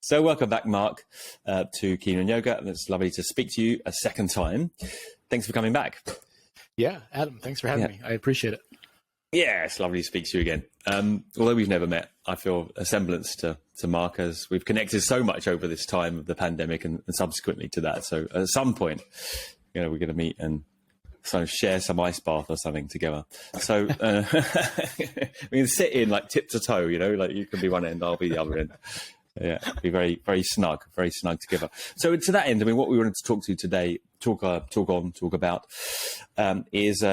So welcome back, Mark, to Keen on Yoga. And it's lovely to speak to you a second time. Thanks for coming back. Yeah, Adam, thanks for having me. I appreciate it. Yeah, it's lovely to speak to you again. Although we've never met, I feel a semblance to Mark, as we've connected so much over this time of the pandemic and subsequently to that. So at some point, we're going to meet and sort of share some ice bath or something together. So we can sit in like tip to toe, like you can be one end, I'll be the other end. Yeah, be very, very snug together. So to that end, what we wanted to talk about is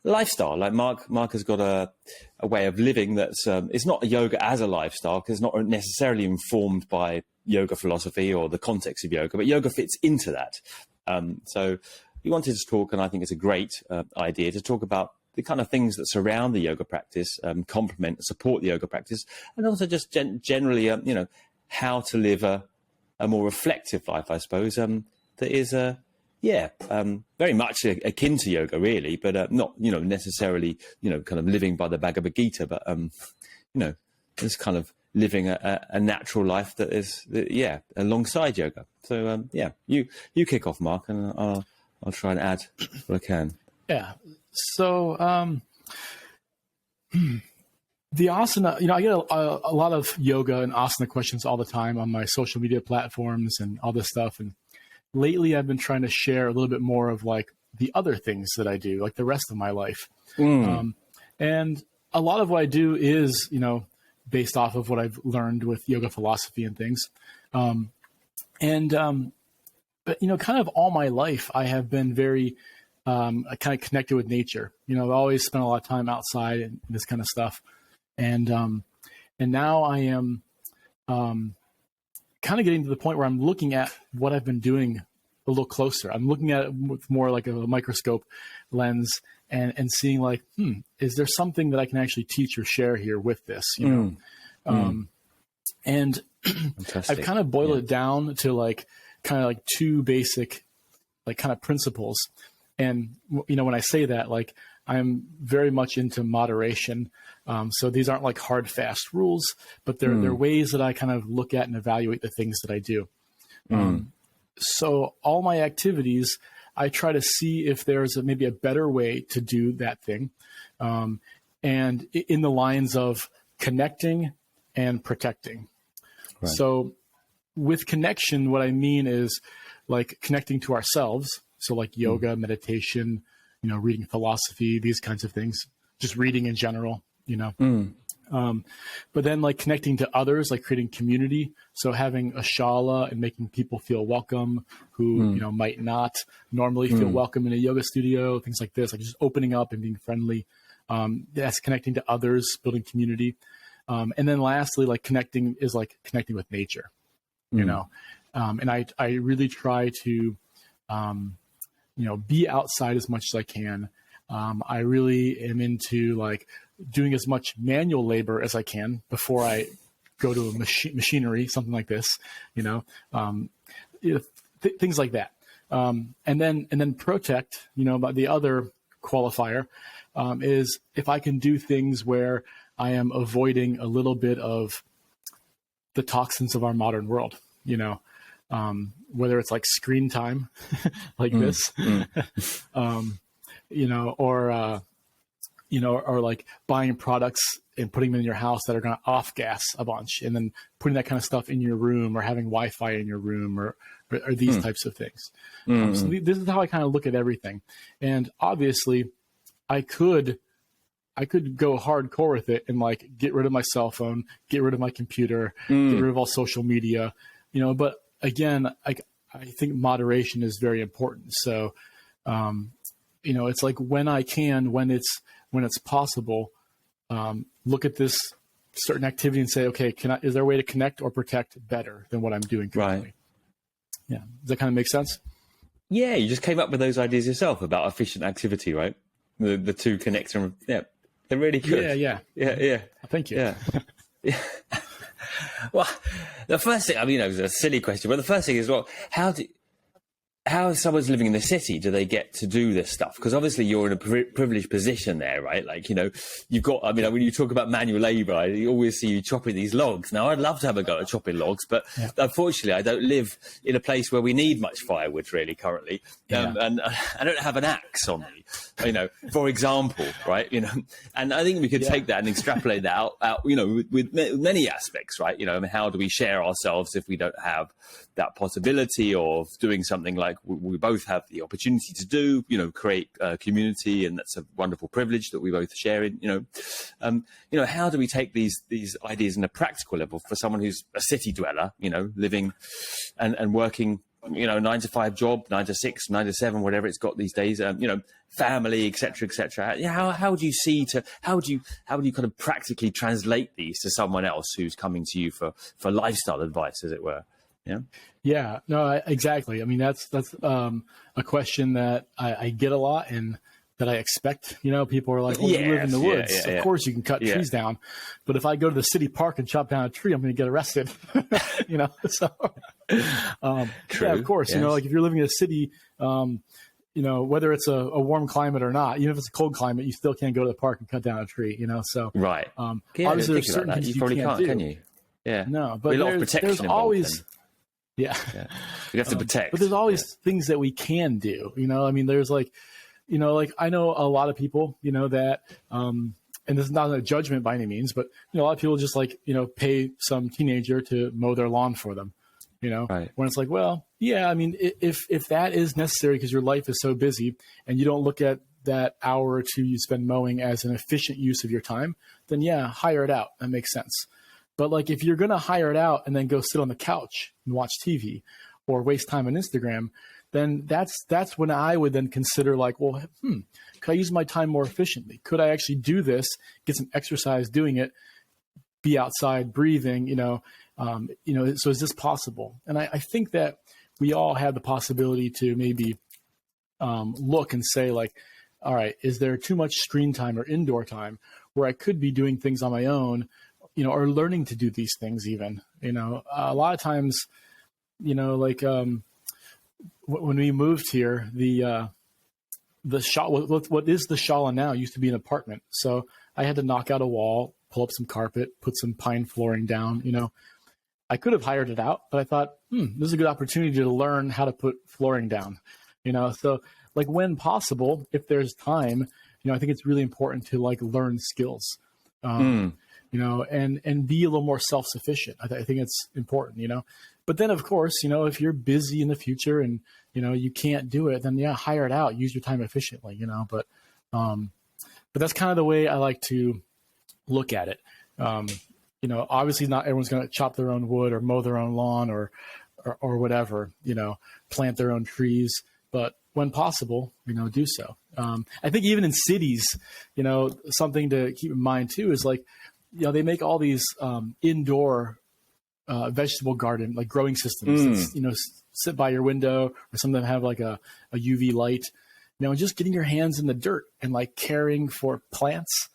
lifestyle. Like Mark has got a way of living that's it's not a yoga as a lifestyle, because it's not necessarily informed by yoga philosophy or the context of yoga, but yoga fits into that. So we wanted to talk, and I think it's a great idea to talk about the kind of things that surround the yoga practice, complement, support the yoga practice, and also just generally, how to live a more reflective life, I suppose, that is, very much akin to yoga, really, but not, necessarily, kind of living by the Bhagavad Gita, but, just kind of living a natural life that is, alongside yoga. So, you kick off, Mark, and I'll try and add what I can. Yeah. So the asana, I get a lot of yoga and asana questions all the time on my social media platforms and all this stuff. And lately I've been trying to share a little bit more of like the other things that I do, like the rest of my life. And a lot of what I do is, based off of what I've learned with yoga philosophy and things. But, kind of all my life, I have been very kind of connected with nature. I've always spent a lot of time outside and this kind of stuff. And now I am kind of getting to the point where I'm looking at what I've been doing a little closer. I'm looking at it with more like a microscope lens and seeing like, is there something that I can actually teach or share here with this, And I've kind of boiled it down to like kind of like two basic like kind of principles. And, when I say that, like, I'm very much into moderation. So these aren't like hard, fast rules, but they're ways that I kind of look at and evaluate the things that I do. So all my activities, I try to see if there's maybe a better way to do that thing. And in the lines of connecting and protecting. Right. So with connection, what I mean is like connecting to ourselves. So like yoga, meditation, reading philosophy, these kinds of things, just reading in general, but then like connecting to others, like creating community. So having a shala and making people feel welcome who, might not normally feel welcome in a yoga studio, things like this, like just opening up and being friendly. That's connecting to others, building community. And then lastly, like connecting is like connecting with nature, and I really try to, be outside as much as I can. I really am into like doing as much manual labor as I can before I go to a machinery, something like this, things like that. And then protect, but the other qualifier is if I can do things where I am avoiding a little bit of the toxins of our modern world, whether it's like screen time like this, or like buying products and putting them in your house that are going to off gas a bunch and then putting that kind of stuff in your room or having Wi-Fi in your room or these types of things. So this is how I kind of look at everything. And obviously I could go hardcore with it and like get rid of my cell phone, get rid of my computer, get rid of all social media, but again, I think moderation is very important. So, it's like when I can, when it's possible, look at this certain activity and say, okay, is there a way to connect or protect better than what I'm doing currently? Right. Yeah. Does that kind of make sense? Yeah. You just came up with those ideas yourself about efficient activity, right? The two connecting. Yeah. They're really good. Yeah. Thank you. Yeah. Well, the first thing, it was a silly question, but the first thing is, how if someone's living in the city, do they get to do this stuff? Because obviously you're in a privileged position there, right? Like, you've got, I mean, when you talk about manual labor, I always see you chopping these logs. Now, I'd love to have a go at chopping logs, but unfortunately, I don't live in a place where we need much firewood really currently. And I don't have an axe on me, for example, right? And I think we could take that and extrapolate that out with many aspects, right? I mean, how do we share ourselves if we don't have that possibility of doing something like we both have the opportunity to do, create a community, and that's a wonderful privilege that we both share in, how do we take these ideas in a practical level for someone who's a city dweller, living and working, 9 to 5 job, 9 to 6, 9 to 7, whatever it's got these days, family, etc., etc. How do you kind of practically translate these to someone else who's coming to you for lifestyle advice, as it were? Yeah, no, exactly. I mean, that's a question that I get a lot and that I expect. People are like, well, you live in the woods. Of course you can cut trees down. But if I go to the city park and chop down a tree, I'm going to get arrested. So, True. Yeah, of course, yes. Like if you're living in a city, whether it's a warm climate or not, even if it's a cold climate, you still can't go to the park and cut down a tree, So, right. Obviously there's certain things you probably can't, do. can you? Yeah. No, but a lot of protection there's always... then. Yeah. We have to protect. But there's always things that we can do, I mean, there's like I know a lot of people, that, and this is not a judgment by any means, but, a lot of people just pay some teenager to mow their lawn for them, Right. When it's like, well, yeah, I mean, if that is necessary because your life is so busy and you don't look at that hour or two you spend mowing as an efficient use of your time, then yeah, hire it out. That makes sense. But like if you're going to hire it out and then go sit on the couch and watch TV or waste time on Instagram, then that's when I would then consider like, well, could I use my time more efficiently? Could I actually do this, get some exercise doing it, be outside breathing, so is this possible? And I think that we all have the possibility to maybe look and say like, all right, is there too much screen time or indoor time where I could be doing things on my own, or learning to do these things even, a lot of times, like when we moved here, the what is the Shala now used to be an apartment. So I had to knock out a wall, pull up some carpet, put some pine flooring down, I could have hired it out, but I thought, this is a good opportunity to learn how to put flooring down, so like when possible, if there's time, I think it's really important to like learn skills. And be a little more self-sufficient. I think it's important, But then, of course, if you're busy in the future and, you can't do it, then, hire it out. Use your time efficiently, But that's kind of the way I like to look at it. Obviously not everyone's going to chop their own wood or mow their own lawn or whatever, plant their own trees. But when possible, do so. I think even in cities, something to keep in mind, too, is like, they make all these indoor vegetable garden, like growing systems, that, sit by your window, or some of them have like a UV light, just getting your hands in the dirt and like caring for plants.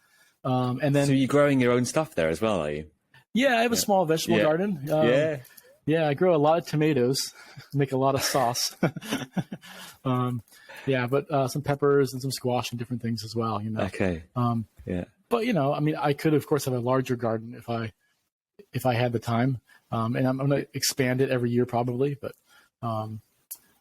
And then, so you're growing your own stuff there as well, are you? Yeah, I have a small vegetable garden. Yeah, I grow a lot of tomatoes, make a lot of sauce. But some peppers and some squash and different things as well, Okay. But I mean, I could of course have a larger garden if I had the time, and I'm going to expand it every year probably. But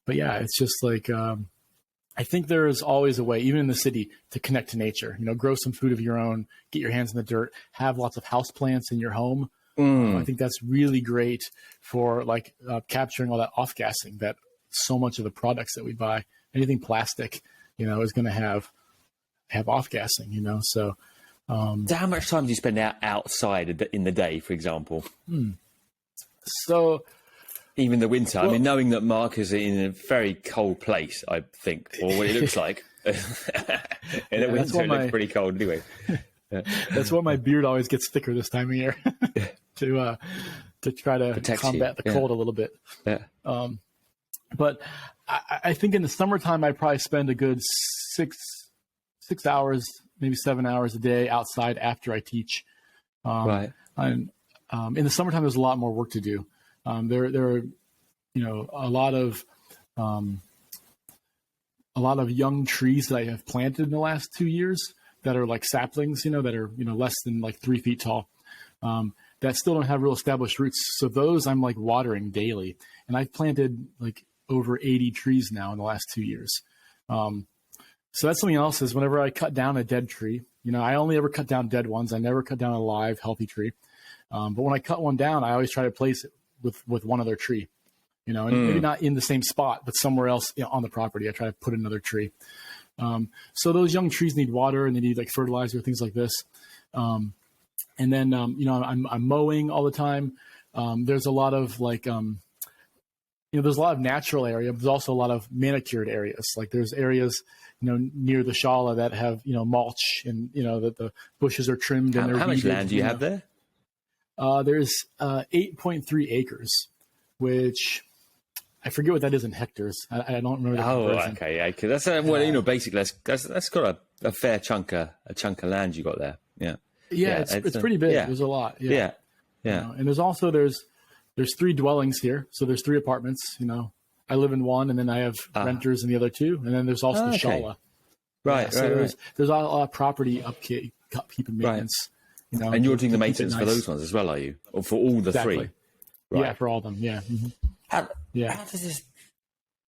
yeah, it's just like I think there is always a way, even in the city, to connect to nature. Grow some food of your own, get your hands in the dirt, have lots of house plants in your home. I think that's really great for like capturing all that off gassing that so much of the products that we buy, anything plastic, is going to have off gassing. So. So how much time do you spend outside in the day, for example? So even the winter, I mean, knowing that Mark is in a very cold place, I think, or what it looks like. In the winter, it looks pretty cold anyway. That's why my beard always gets thicker this time of year to try to protect combat the cold a little bit. Yeah. But I think in the summertime, I probably spend a good 6 hours, maybe 7 hours a day outside after I teach. Right. And in the summertime, there's a lot more work to do. There are, a lot of a lot of young trees that I have planted in the last 2 years that are like saplings, that are, less than like 3 feet tall, that still don't have real established roots. So those I'm like watering daily. And I've planted like over 80 trees now in the last 2 years. So that's something else is whenever I cut down a dead tree, I only ever cut down dead ones. I never cut down a live, healthy tree. But when I cut one down, I always try to place it with one other tree, and maybe not in the same spot, but somewhere else on the property. I try to put another tree. So those young trees need water and they need like fertilizer, things like this. And then, I'm mowing all the time. There's a lot of like, there's a lot of natural area, but there's also a lot of manicured areas. Like there's areas, near the Shala that have, mulch and, that the bushes are trimmed. And how much land do you have there? There's 8.3 acres, which I forget what that is in hectares. I don't remember. Okay. Yeah. That's basically that's got a fair chunk of land you got there. Yeah. Yeah. It's pretty big. Yeah. There's a lot. Yeah. And there's also, there's 3 dwellings here. So there's 3 apartments, I live in one and then I have renters in the other 2. And then there's also the Shala. Right. So there's a lot of property upkeep and maintenance. Right. And you're doing the maintenance for those ones as well, are you? Or for all the 3? Right. Yeah, for all of them. Yeah. Mm-hmm. How does this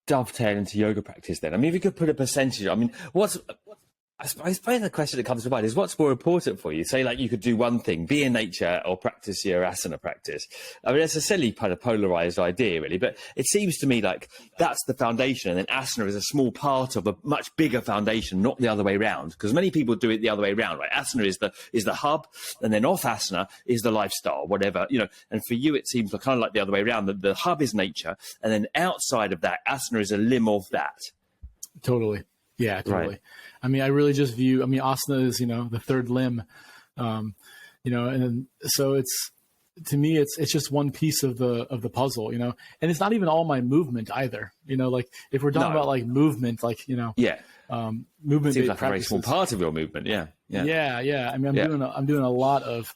dovetail into yoga practice then? I mean, if you could put a percentage, I suppose the question that comes to mind is what's more important for you? Say like you could do one thing, be in nature or practice your asana practice. I mean, it's a silly kind of polarized idea really, but it seems to me like that's the foundation and then asana is a small part of a much bigger foundation, not the other way around. Because many people do it the other way around, right? Asana is the hub and then off asana is the lifestyle, whatever, and for you, it seems kind of like the other way around. The hub is nature and then outside of that, asana is a limb of that. Totally. Yeah, totally. Right. I mean, I really just view, asana is, the third limb, and so to me, it's just one piece of the puzzle, and it's not even all my movement either, like if we're talking about like movement, like, movement seems like a very small part of your movement. Yeah. I mean, I'm doing a lot of,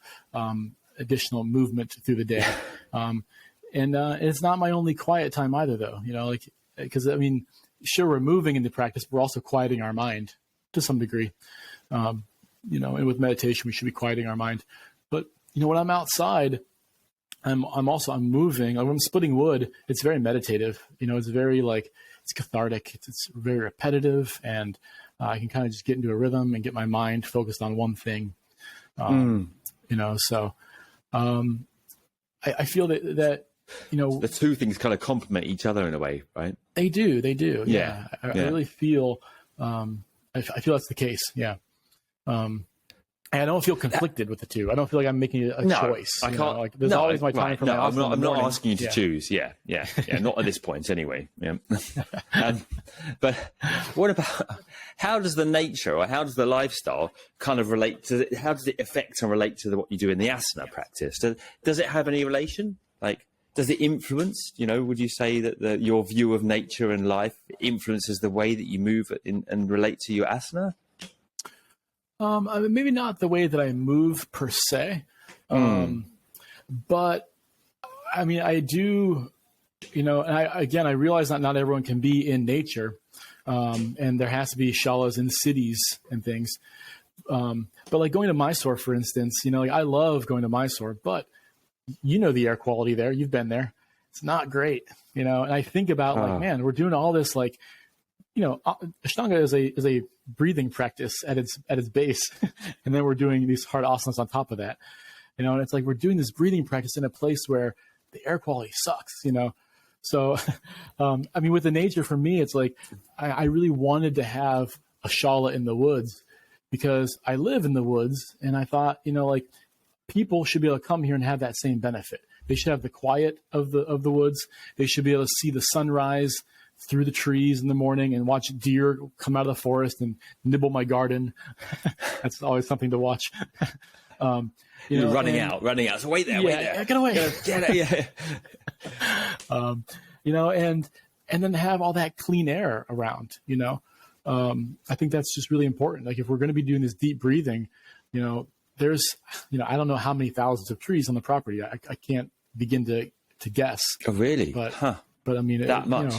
additional movement through the day. And it's not my only quiet time either though, because I mean, sure, we're moving into practice, but we're also quieting our mind to some degree. And with meditation, we should be quieting our mind. But, when I'm outside, I'm moving. I'm splitting wood. It's very meditative. It's very it's cathartic. It's very repetitive. And I can kind of just get into a rhythm and get my mind focused on one thing. So I feel that the 2 things kind of complement each other in a way, right? They do. Yeah. I really feel, I feel that's the case. Yeah. And I don't feel conflicted with the 2. I don't feel like I'm making a choice. I can't. There's always my time for my. I'm not asking you to choose. Yeah. Not at this point, anyway. Yeah. But what about how does the nature or how does the lifestyle kind of relate to? How does it affect and relate to what you do in the asana practice? Does it have any relation? Does it influence? Would you say that your view of nature and life influences the way that you move and relate to your asana? Maybe not the way that I move per se, but I mean, I do, and I realize that not everyone can be in nature, and there has to be shalas in cities and things. But like going to Mysore, for instance, I love going to Mysore, but the air quality there, you've been there. It's not great, and I think about man, we're doing all this Ashtanga is a breathing practice at its base, and then we're doing these hard asanas on top of that, and it's like we're doing this breathing practice in a place where the air quality sucks, So, I mean, with the nature for me, it's like I really wanted to have a shala in the woods because I live in the woods, and I thought, people should be able to come here and have that same benefit. They should have the quiet of the woods. They should be able to see the sunrise through the trees in the morning and watch deer come out of the forest and nibble my garden. That's always something to watch. You're running out. So wait there. Get away. Get it. And then have all that clean air around, I think that's just really important. Like if we're going to be doing this deep breathing, there's, I don't know how many thousands of trees on the property. I can't begin to guess. Oh, really? But I mean, that much.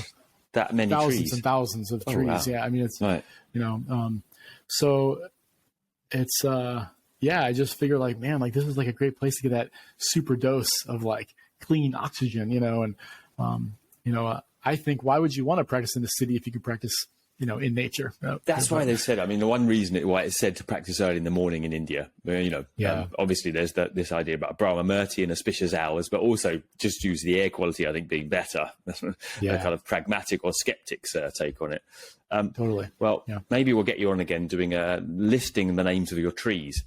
that many thousands trees and thousands of trees. Wow. Yeah, I mean, it's Right. So it's I just figure like, man, like this is like a great place to get that super dose of like clean oxygen, and I think, why would you want to practice in the city if you could practice in nature? That's why they said, I mean, the one reason why it's said to practice early in the morning in India, obviously there's this idea about Brahma Murti and auspicious hours, but also just use the air quality, I think, being better. A kind of pragmatic or skeptic's take on it. Totally. Well, maybe we'll get you on again doing listing the names of your trees,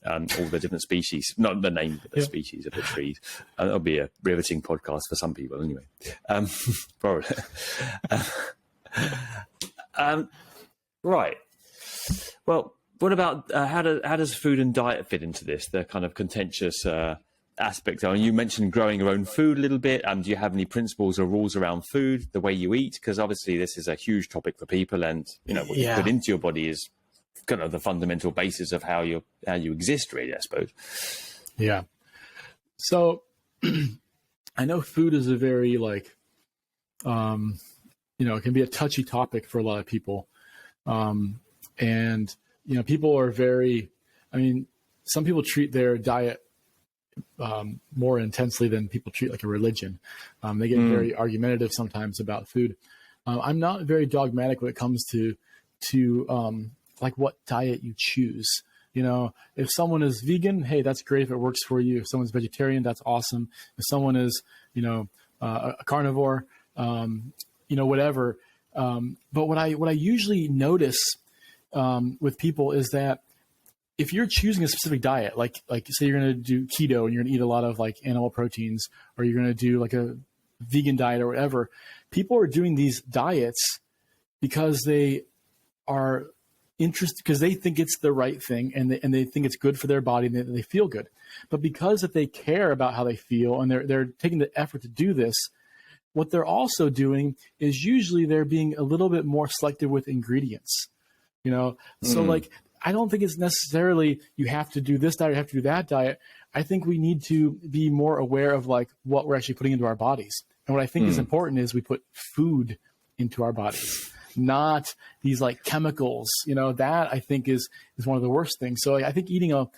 all the different species, not the name, but the species of the trees. That'll be a riveting podcast for some people anyway. Probably. Right. Well, what about how does food and diet fit into this? The kind of contentious aspect. I mean, you mentioned growing your own food a little bit. Do you have any principles or rules around food, the way you eat? Because obviously this is a huge topic for people, and what you put into your body is kind of the fundamental basis of how you exist, really, I suppose. Yeah. So I know food is a very it can be a touchy topic for a lot of people. And people are some people treat their diet more intensely than people treat like a religion. They get very argumentative sometimes about food. I'm not very dogmatic when it comes to like what diet you choose. If someone is vegan, hey, that's great if it works for you. If someone's vegetarian, that's awesome. If someone is, a carnivore, whatever. But what I usually notice with people is that if you're choosing a specific diet, like say you're going to do keto and you're going to eat a lot of like animal proteins, or you're going to do like a vegan diet or whatever, people are doing these diets because they are interested, because they think it's the right thing, and they think it's good for their body, and they feel good. But because if they care about how they feel and they're taking the effort to do this, what they're also doing is usually they're being a little bit more selective with ingredients, So like, I don't think it's necessarily you have to do this diet, you have to do that diet. I think we need to be more aware of like what we're actually putting into our bodies. And what I think is important is we put food into our bodies, not these like chemicals, that I think is one of the worst things. So I think eating a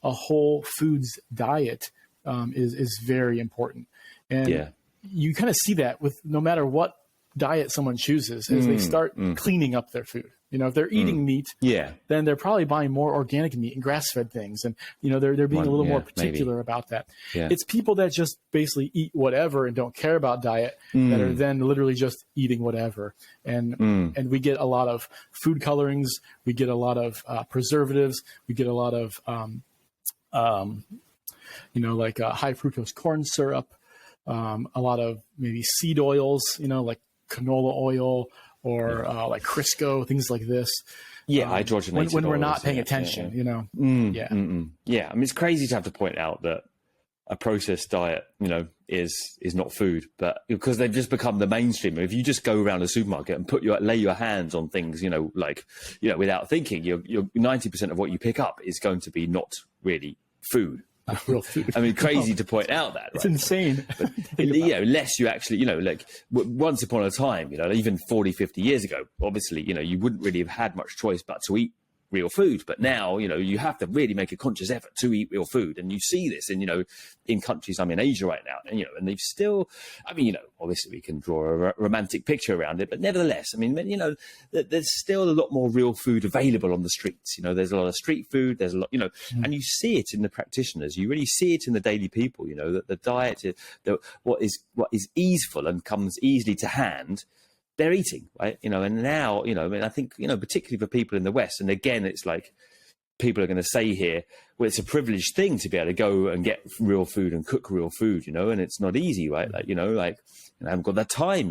whole foods diet is very important. And you kind of see that with no matter what diet someone chooses, as they start cleaning up their food. If they're eating meat, then they're probably buying more organic meat and grass-fed things, and they're being a little more particular about that. It's people that just basically eat whatever and don't care about diet that are then literally just eating whatever, and we get a lot of food colorings, we get a lot of preservatives, we get a lot of high fructose corn syrup, a lot of maybe seed oils, like canola oil, or like Crisco, things like this. Hydrogenated when we're oils, not paying attention, I mean, it's crazy to have to point out that a processed diet, is not food, but because they've just become the mainstream. If you just go around a supermarket and lay your hands on things, without thinking, you're 90% of what you pick up is going to be not really food. Real food. I mean, crazy to point out that, right? It's insane. But, less you actually, once upon a time, even 40, 50 years ago, obviously, you wouldn't really have had much choice but to eat real food. But now, you have to really make a conscious effort to eat real food. And you see this in countries, I'm in Asia right now, and they've still, obviously we can draw a romantic picture around it, but nevertheless, there's still a lot more real food available on the streets. There's a lot of street food, there's a lot, and you see it in the practitioners, you really see it in the daily people, that the diet, what is easeful and comes easily to hand, they're eating, right? And now, I think, particularly for people in the West, and again, it's like people are going to say here, well, it's a privileged thing to be able to go and get real food and cook real food, and it's not easy, right? I haven't got the time,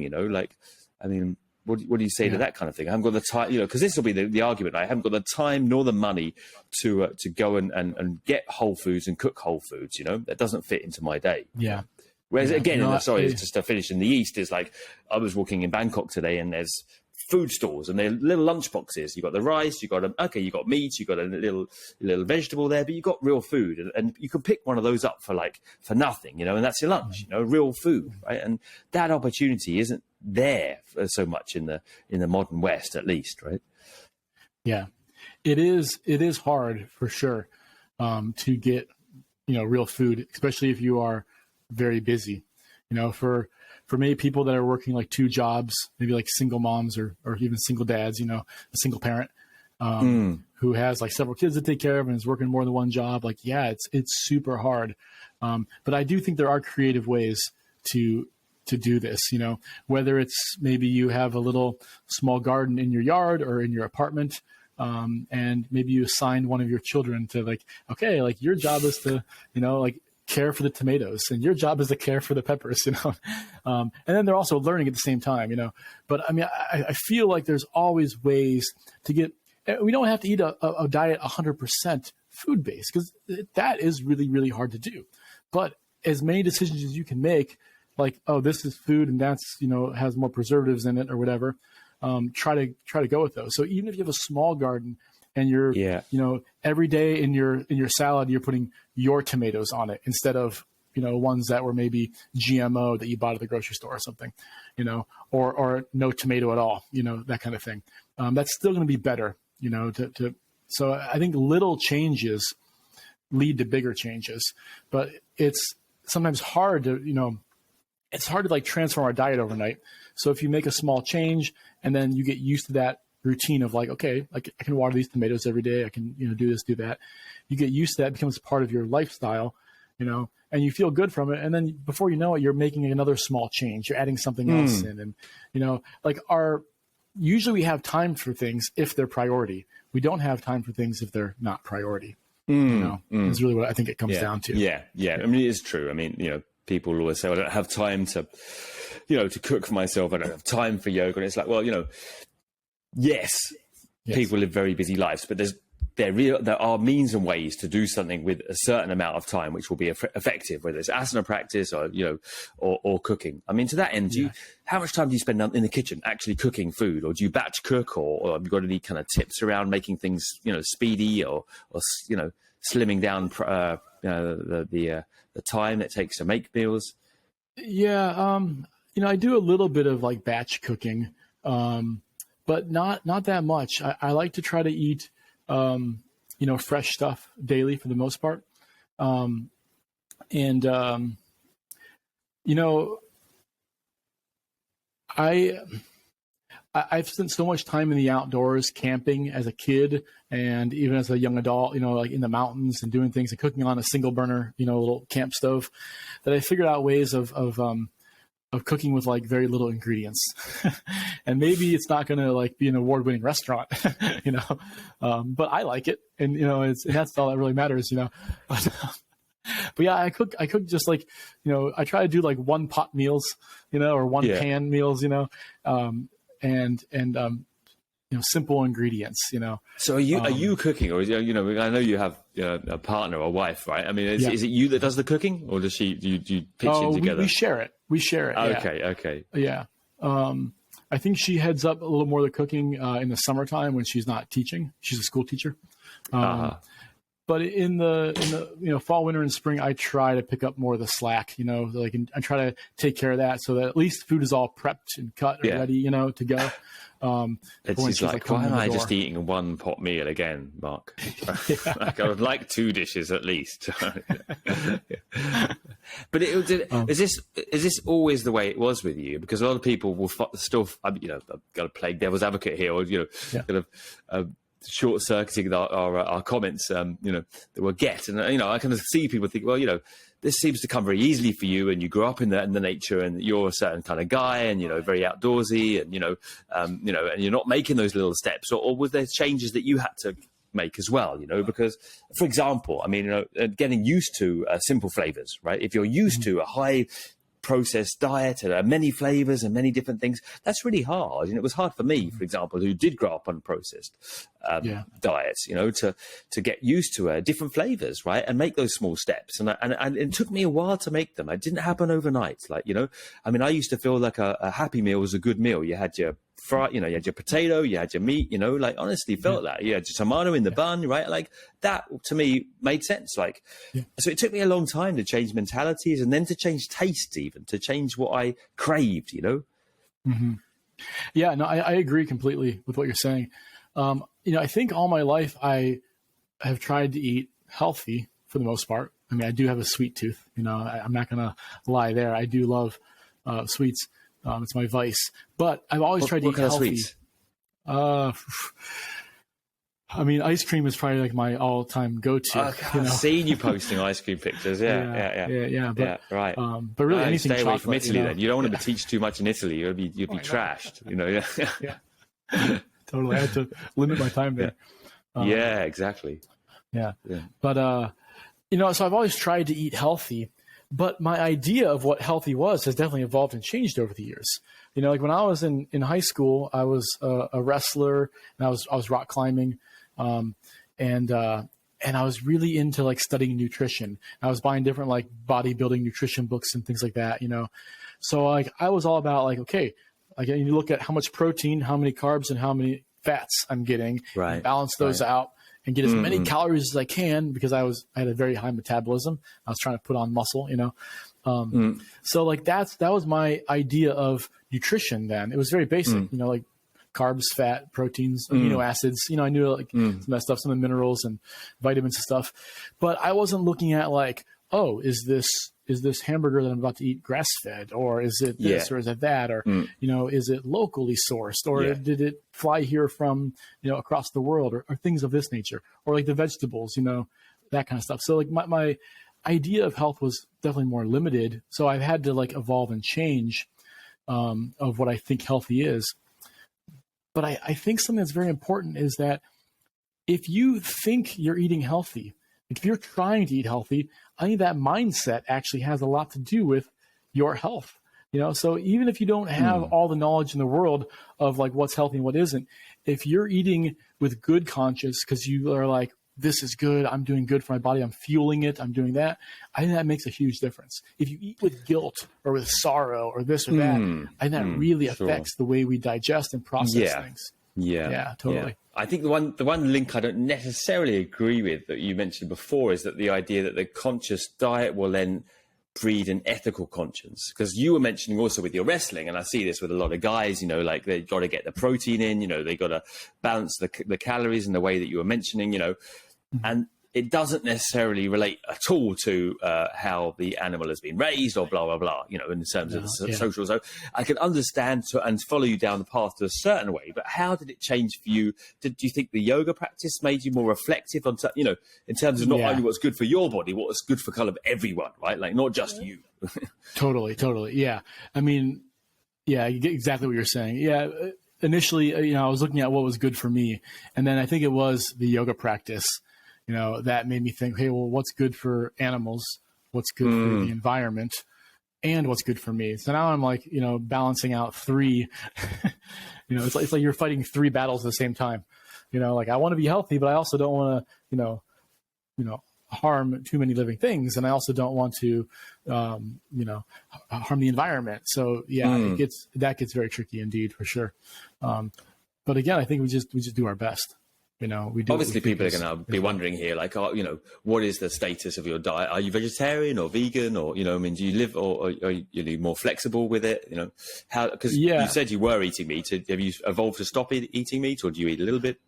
what do you say to that kind of thing? I haven't got the time, because this will be the argument. I haven't got the time nor the money to go and get whole foods and cook whole foods, that doesn't fit into my day. Yeah. Whereas just to finish in the East, is like I was walking in Bangkok today, and there's food stores and they're little lunch boxes. You got the rice, you got meat, you got a little vegetable there, but you got real food, and you can pick one of those up for nothing, and that's your lunch, real food, right? And that opportunity isn't there so much in the modern West, at least, right? Yeah, it is hard for sure to get, real food, especially if you are very busy. For many people that are working like 2 jobs, maybe like single moms or even single dads, a single parent who has like several kids to take care of and is working more than one job. Like, yeah, it's super hard. But I do think there are creative ways to do this, whether it's maybe you have a little small garden in your yard or in your apartment. And maybe you assign one of your children to like, okay, like your job is to, like care for the tomatoes and your job is to care for the peppers, and then they're also learning at the same time, but I mean, I feel like there's always ways to get, we don't have to eat a diet 100% food based, because that is really, really hard to do. But as many decisions as you can make, like, oh, this is food and that's, has more preservatives in it or whatever. Try to go with those. So even if you have a small garden and you're, every day in your salad, you're putting your tomatoes on it instead of, ones that were maybe GMO that you bought at the grocery store or something, or no tomato at all, that kind of thing. That's still going to be better, so I think little changes lead to bigger changes, but it's sometimes hard to, it's hard to like transform our diet overnight. So if you make a small change and then you get used to that routine of like, okay, like I can water these tomatoes every day. I can, do this, do that. You get used to that, it becomes part of your lifestyle, and you feel good from it. And then before you know it, you're making another small change. You're adding something else in, and, like usually we have time for things if they're priority. We don't have time for things if they're not priority. Is really what I think it comes down to. Yeah. I mean, it is true. I mean, people always say, I don't have time to, to cook for myself. I don't have time for yoga. And it's like, well, yes, people live very busy lives, but there are means and ways to do something with a certain amount of time, which will be effective, whether it's asana practice or, or cooking. I mean, to that end, how much time do you spend in the kitchen actually cooking food, or do you batch cook, or have you got any kind of tips around making things, speedy or slimming down, the time it takes to make meals? Yeah. I do a little bit of like batch cooking, but not that much. I like to try to eat, fresh stuff daily for the most part. I've spent so much time in the outdoors camping as a kid and even as a young adult, like in the mountains and doing things and cooking on a single burner, little camp stove, that I figured out ways of cooking with like very little ingredients. And maybe it's not going to like be an award-winning restaurant, but I like it. And, and that's all that really matters, But yeah, I cook just like, I try to do like one pot meals, or one pan meals, simple ingredients, So are you cooking, or I know you have a partner or wife, right? I mean, is it you that does the cooking, or does she? Do you pitch in together? We share it. Okay. Yeah. I think she heads up a little more of the cooking in the summertime when she's not teaching. She's a school teacher. But in the fall, winter, and spring, I try to pick up more of the slack. I try to take care of that so that at least food is all prepped and cut and ready, to go. It's just like, why am I just eating one pot meal again, Mark? Like, I would like 2 dishes at least. But is this always the way it was with you? Because a lot of people will still, I've got to play devil's advocate here, or kind of short circuiting our comments, that we'll get, and I kind of see people think, well, this seems to come very easily for you, and you grew up in the nature, and you're a certain kind of guy, and very outdoorsy, and and you're not making those little steps, or was there changes that you had to make as well? Because, for example, I mean, getting used to simple flavors, right? If you're used to a high processed diet and many flavors and many different things, that's really hard. And it was hard for me, for example, who did grow up on processed diets, to get used to different flavors, right? And make those small steps. And it took me a while to make them. It didn't happen overnight. Like, I mean, I used to feel like a happy meal was a good meal. You had your fry, you had your potato, you had your meat, like honestly felt that. You had your tomato in the bun, right? Like that to me made sense. Like, so it took me a long time to change mentalities, and then to change taste, even to change what I craved, Mm-hmm. Yeah, no, I agree completely with what you're saying. I think all my life I have tried to eat healthy for the most part. I mean, I do have a sweet tooth. I'm not going to lie there. I do love sweets. It's my vice. But I've always tried to eat healthy. I mean, ice cream is probably like my all-time go-to. I've seen you posting ice cream pictures. Yeah. But, right. But really, anything stay chocolate, away from Italy. Then you don't want to teach too much in Italy. You'd be trashed. Yeah. Totally. I had to limit my time there. Yeah, exactly. Yeah. But so I've always tried to eat healthy, but my idea of what healthy was has definitely evolved and changed over the years. Like when I was in high school, I was a wrestler and I was rock climbing. And I was really into like studying nutrition. I was buying different like bodybuilding nutrition books and things like that, So like I was all about like, okay, like you look at how much protein, how many carbs, and how many fats I'm getting, and balance those out and get as many calories as I can because I had a very high metabolism. I was trying to put on muscle, So like that was my idea of nutrition then. It was very basic, like carbs, fat, proteins, amino acids. I knew like some of that stuff, some of the minerals and vitamins and stuff. But I wasn't looking at like, oh, is this hamburger that I'm about to eat grass fed, or is it this, or is it that, or is it locally sourced, or did it fly here from across the world, or things of this nature, or like the vegetables, that kind of stuff. So like my idea of health was definitely more limited. So I've had to like evolve and change of what I think healthy is. But I think something that's very important is that if you think you're eating healthy, if you're trying to eat healthy, I think that mindset actually has a lot to do with your health. So even if you don't have all the knowledge in the world of like what's healthy and what isn't, if you're eating with good conscience because you are like, this is good, I'm doing good for my body, I'm fueling it, I'm doing that, I think that makes a huge difference. If you eat with guilt or with sorrow or this or that, I think that really affects the way we digest and process things. Yeah, totally. I think the one link I don't necessarily agree with that you mentioned before is that the idea that the conscious diet will then breed an ethical conscience, because you were mentioning also with your wrestling, and I see this with a lot of guys, like they've got to get the protein in, they got to balance the calories in the way that you were mentioning, and it doesn't necessarily relate at all to how the animal has been raised or blah, blah, blah, in terms of the social. So I can understand and follow you down the path to a certain way, but how did it change for you? Do you think the yoga practice made you more reflective on, in terms of not only what's good for your body, what's good for kind of everyone, right? Like not just you. Totally. Yeah. I mean, yeah, you get exactly what you're saying. Yeah. Initially, I was looking at what was good for me. And then I think it was the yoga practice that made me think, hey, well, what's good for animals? What's good for the environment? And what's good for me? So now I'm like, balancing out three, it's like you're fighting three battles at the same time. Like I want to be healthy, but I also don't want to, harm too many living things. And I also don't want to, harm the environment. So that gets very tricky indeed, for sure. But again, I think we just do our best. We do. Obviously, people are going to be wondering here, like, what is the status of your diet? Are you vegetarian or vegan, or do you live, or are you more flexible with it? How? Because you said you were eating meat. Have you evolved to stop eating meat, or do you eat a little bit?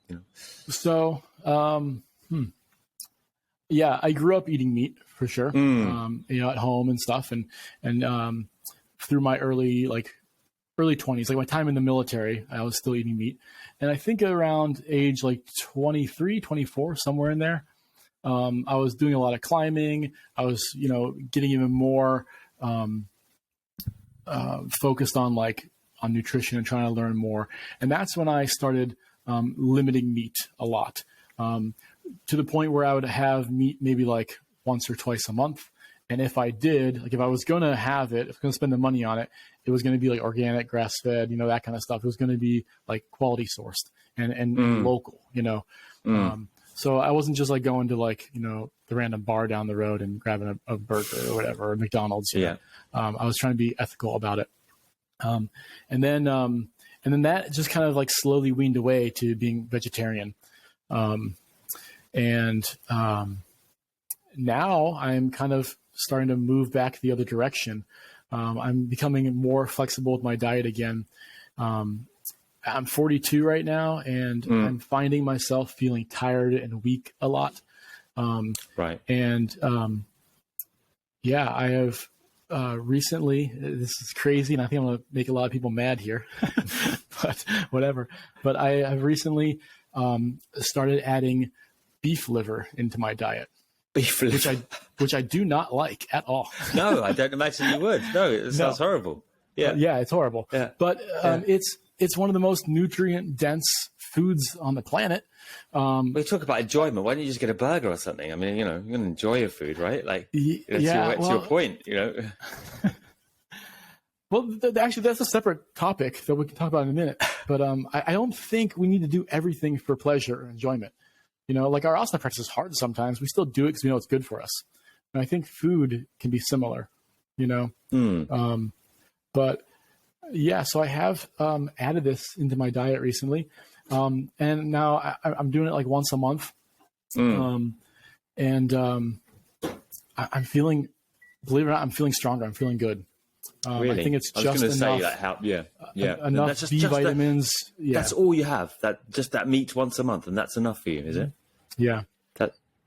So, yeah, I grew up eating meat for sure. At home and stuff, and through my early 20s, like my time in the military, I was still eating meat. And I think around age like 23, 24, somewhere in there, I was doing a lot of climbing. I was, getting even more focused on nutrition and trying to learn more. And that's when I started limiting meat a lot, to the point where I would have meat maybe like once or twice a month. And if I did, like if I was going to have it, if I was going to spend the money on it, it was going to be like organic, grass fed, that kind of stuff. It was going to be like quality sourced and local, So I wasn't just like going to the random bar down the road and grabbing a burger or whatever, or McDonald's. I was trying to be ethical about it. And then that just kind of like slowly weaned away to being vegetarian. Now I'm kind of starting to move back the other direction. I'm becoming more flexible with my diet again. I'm 42 right now, and I'm finding myself feeling tired and weak a lot. Right. And I have recently, this is crazy, and I think I'm going to make a lot of people mad here, but whatever. But I have recently started adding beef liver into my diet. Beef liver. Which I do not like at all. No, I don't imagine you would. No, it sounds horrible. Yeah. It's horrible. Yeah. But it's one of the most nutrient dense foods on the planet. We talk about enjoyment. Why don't you just get a burger or something? I mean, you're going to enjoy your food, right? Like, that's your point, Well, actually, that's a separate topic that we can talk about in a minute. But I don't think we need to do everything for pleasure or enjoyment. Like our asana practice is hard sometimes. We still do it because we know it's good for us. And I think food can be similar, But yeah, so I have added this into my diet recently. And now I'm doing it like once a month. I'm feeling, believe it or not, I'm feeling stronger. I'm feeling good. Really? I think it's just enough. Enough B vitamins. That's all you have. That meat once a month, and that's enough for you, is it? Yeah.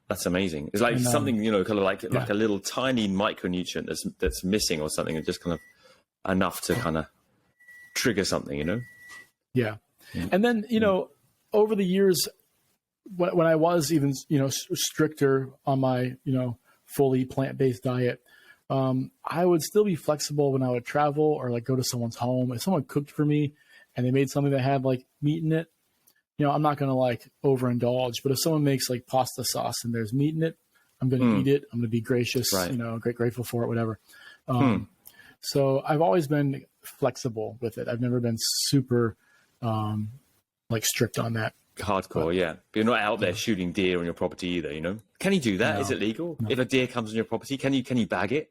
That's amazing. It's like something, kind of like a little tiny micronutrient that's missing or something, and just kind of enough to kind of trigger something, Yeah. And then, over the years, when I was even, stricter on my, fully plant-based diet, I would still be flexible when I would travel or like go to someone's home. If someone cooked for me and they made something that had like meat in it, I'm not going to like overindulge. But if someone makes like pasta sauce and there's meat in it, I'm going to eat it. I'm going to be gracious, right. Grateful for it, whatever. So I've always been flexible with it. I've never been super like strict on that. Hardcore, yeah. But you're not out there shooting deer on your property either, Can you do that? No. Is it legal? No. If a deer comes on your property, can you bag it?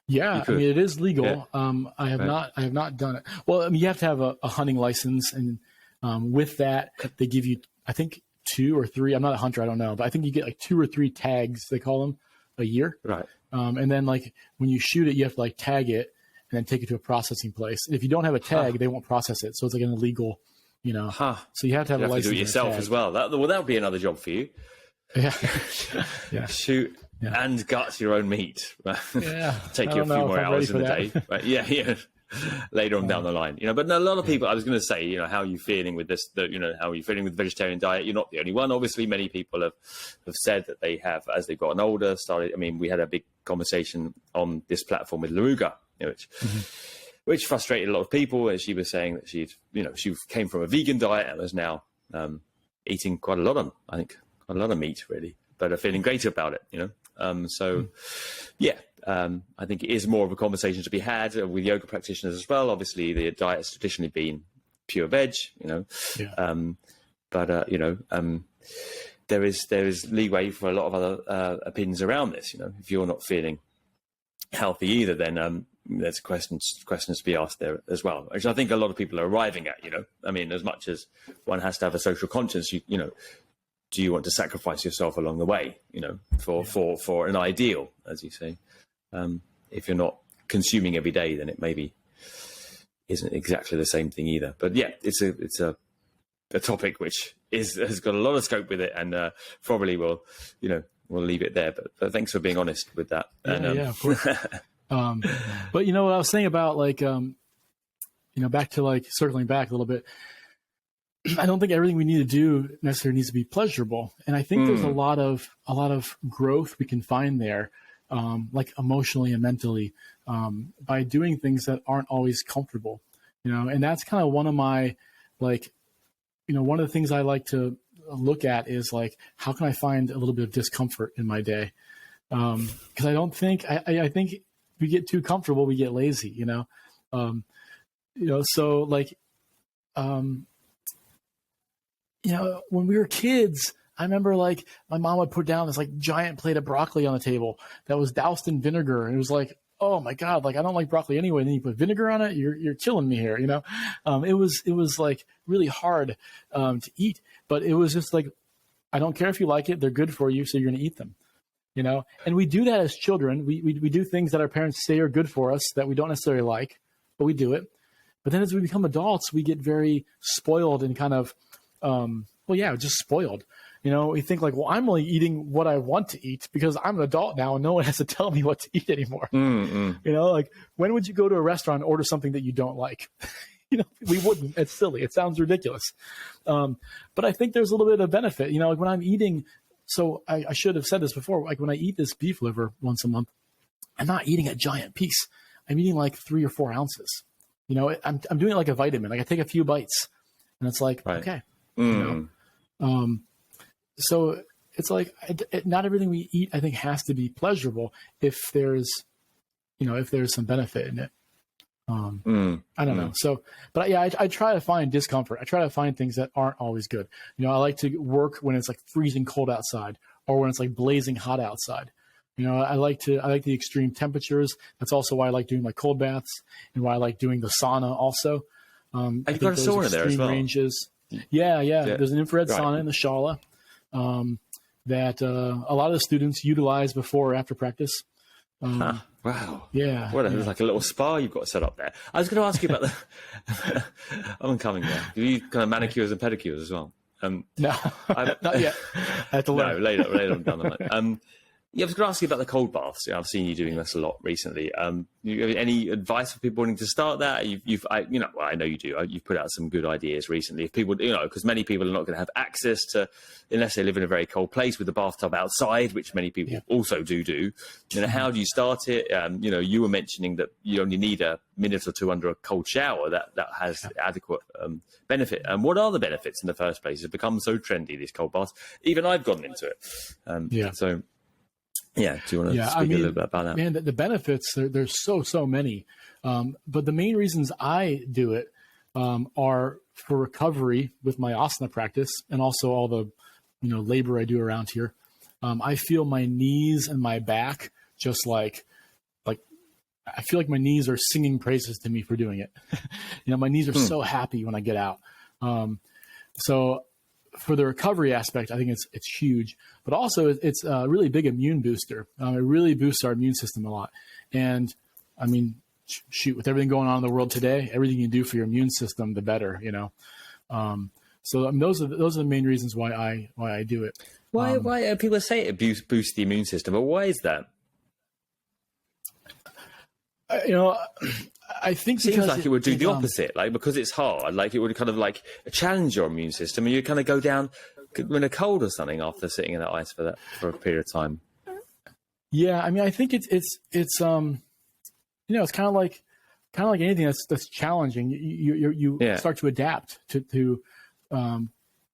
Yeah, I mean it is legal. Yeah. I have not done it. Well, I mean you have to have a hunting license, and with that they give you, I think 2 or 3. I'm not a hunter, I don't know, but I think you get like 2 or 3 tags, they call them, a year. Right. And then like when you shoot it, you have to like tag it and then take it to a processing place. And if you don't have a tag, they won't process it. So it's like an illegal, So you have to have a license. Do it yourself as well. That would be another job for you. Yeah. Shoot and gut your own meat. Yeah. Take you a few more hours in the day. Right? Yeah. Later on down the line, but a lot of people, I was going to say, how are you feeling with this, how are you feeling with the vegetarian diet? You're not the only one. Obviously, many people have said that they have, as they've gotten older, we had a big conversation on this platform with Laruga, which frustrated a lot of people, as she was saying that she came from a vegan diet and was now eating quite a lot of meat, really, but are feeling great about it, I think it is more of a conversation to be had with yoga practitioners as well. Obviously, the diet has traditionally been pure veg, there is leeway for a lot of other opinions around this. If you're not feeling healthy either, then there's questions to be asked there as well, which I think a lot of people are arriving at. As much as one has to have a social conscience, do you want to sacrifice yourself along the way, for an ideal, as you say? If you're not consuming every day, then it maybe isn't exactly the same thing either. But yeah, it's a topic which has got a lot of scope with it, and probably we'll leave it there. But thanks for being honest with that. Of course. But what I was saying about like, back to like circling back a little bit, I don't think everything we need to do necessarily needs to be pleasurable. And I think there's a lot of growth we can find there, like emotionally and mentally, by doing things that aren't always comfortable, and that's kind of one of my, like, one of the things I like to look at is like, how can I find a little bit of discomfort in my day? Cause I don't think, I think we get too comfortable, we get lazy, so like, when we were kids, I remember like my mom would put down this like giant plate of broccoli on the table that was doused in vinegar. And it was like, oh my God, like I don't like broccoli anyway. And then you put vinegar on it. You're killing me here. It was like really hard to eat, but it was just like, I don't care if you like it. They're good for you. So you're going to eat them. and we do that as children. We do things that our parents say are good for us that we don't necessarily like, but we do it. But then as we become adults, we get very spoiled and kind of, just spoiled. We think like, well, I'm only eating what I want to eat because I'm an adult now and no one has to tell me what to eat anymore. Like when would you go to a restaurant and order something that you don't like? We wouldn't. It's silly. It sounds ridiculous. But I think there's a little bit of benefit, like when I'm eating. So I should have said this before. Like when I eat this beef liver once a month, I'm not eating a giant piece. I'm eating like 3 or 4 ounces. I'm doing it like a vitamin. Like I take a few bites and it's like, okay, so it's like, not everything we eat, I think, has to be pleasurable if there's some benefit in it. I don't know. So, but yeah, I try to find discomfort. I try to find things that aren't always good. I like to work when it's like freezing cold outside or when it's like blazing hot outside. I like the extreme temperatures. That's also why I like doing my cold baths and why I like doing the sauna also. You've got a sauna there as well. Ranges. Yeah. There's an infrared sauna in the Shala that a lot of the students utilize before or after practice. Wow. Yeah. It's like a little spa you've got set up there. I was going to ask you about the I'm coming there. Do you kind of manicures and pedicures as well? No, not yet. I have to learn. No, later on down the line. I was going to ask you about the cold baths. I've seen you doing this a lot recently. You have any advice for people wanting to start that? I know you do. You've put out some good ideas recently. If people, because many people are not going to have access to, unless they live in a very cold place with a bathtub outside, which many people also do. How do you start it? You were mentioning that you only need a minute or two under a cold shower. That has adequate benefit. And what are the benefits in the first place? It's become so trendy, these cold baths. Even I've gotten into it. So. Yeah, do you want to speak a little bit about that? Man, the benefits, there's so many. But the main reasons I do it are for recovery with my asana practice and also all the labor I do around here. I feel my knees and my back just like I feel like my knees are singing praises to me for doing it. My knees are so happy when I get out. So for the recovery aspect, I think it's huge, but also it's a really big immune booster. It really boosts our immune system a lot. And I mean, shoot, with everything going on in the world today, everything you do for your immune system, the better, So those are the main reasons why I do it. Why people say it boosts the immune system, but why is that? I think it seems like it would do the opposite, like because it's hard, like it would kind of like challenge your immune system, and you kind of go down in a cold or something after sitting in that ice for a period of time. Yeah, I mean, I think it's it's kind of like anything that's challenging. You start to adapt to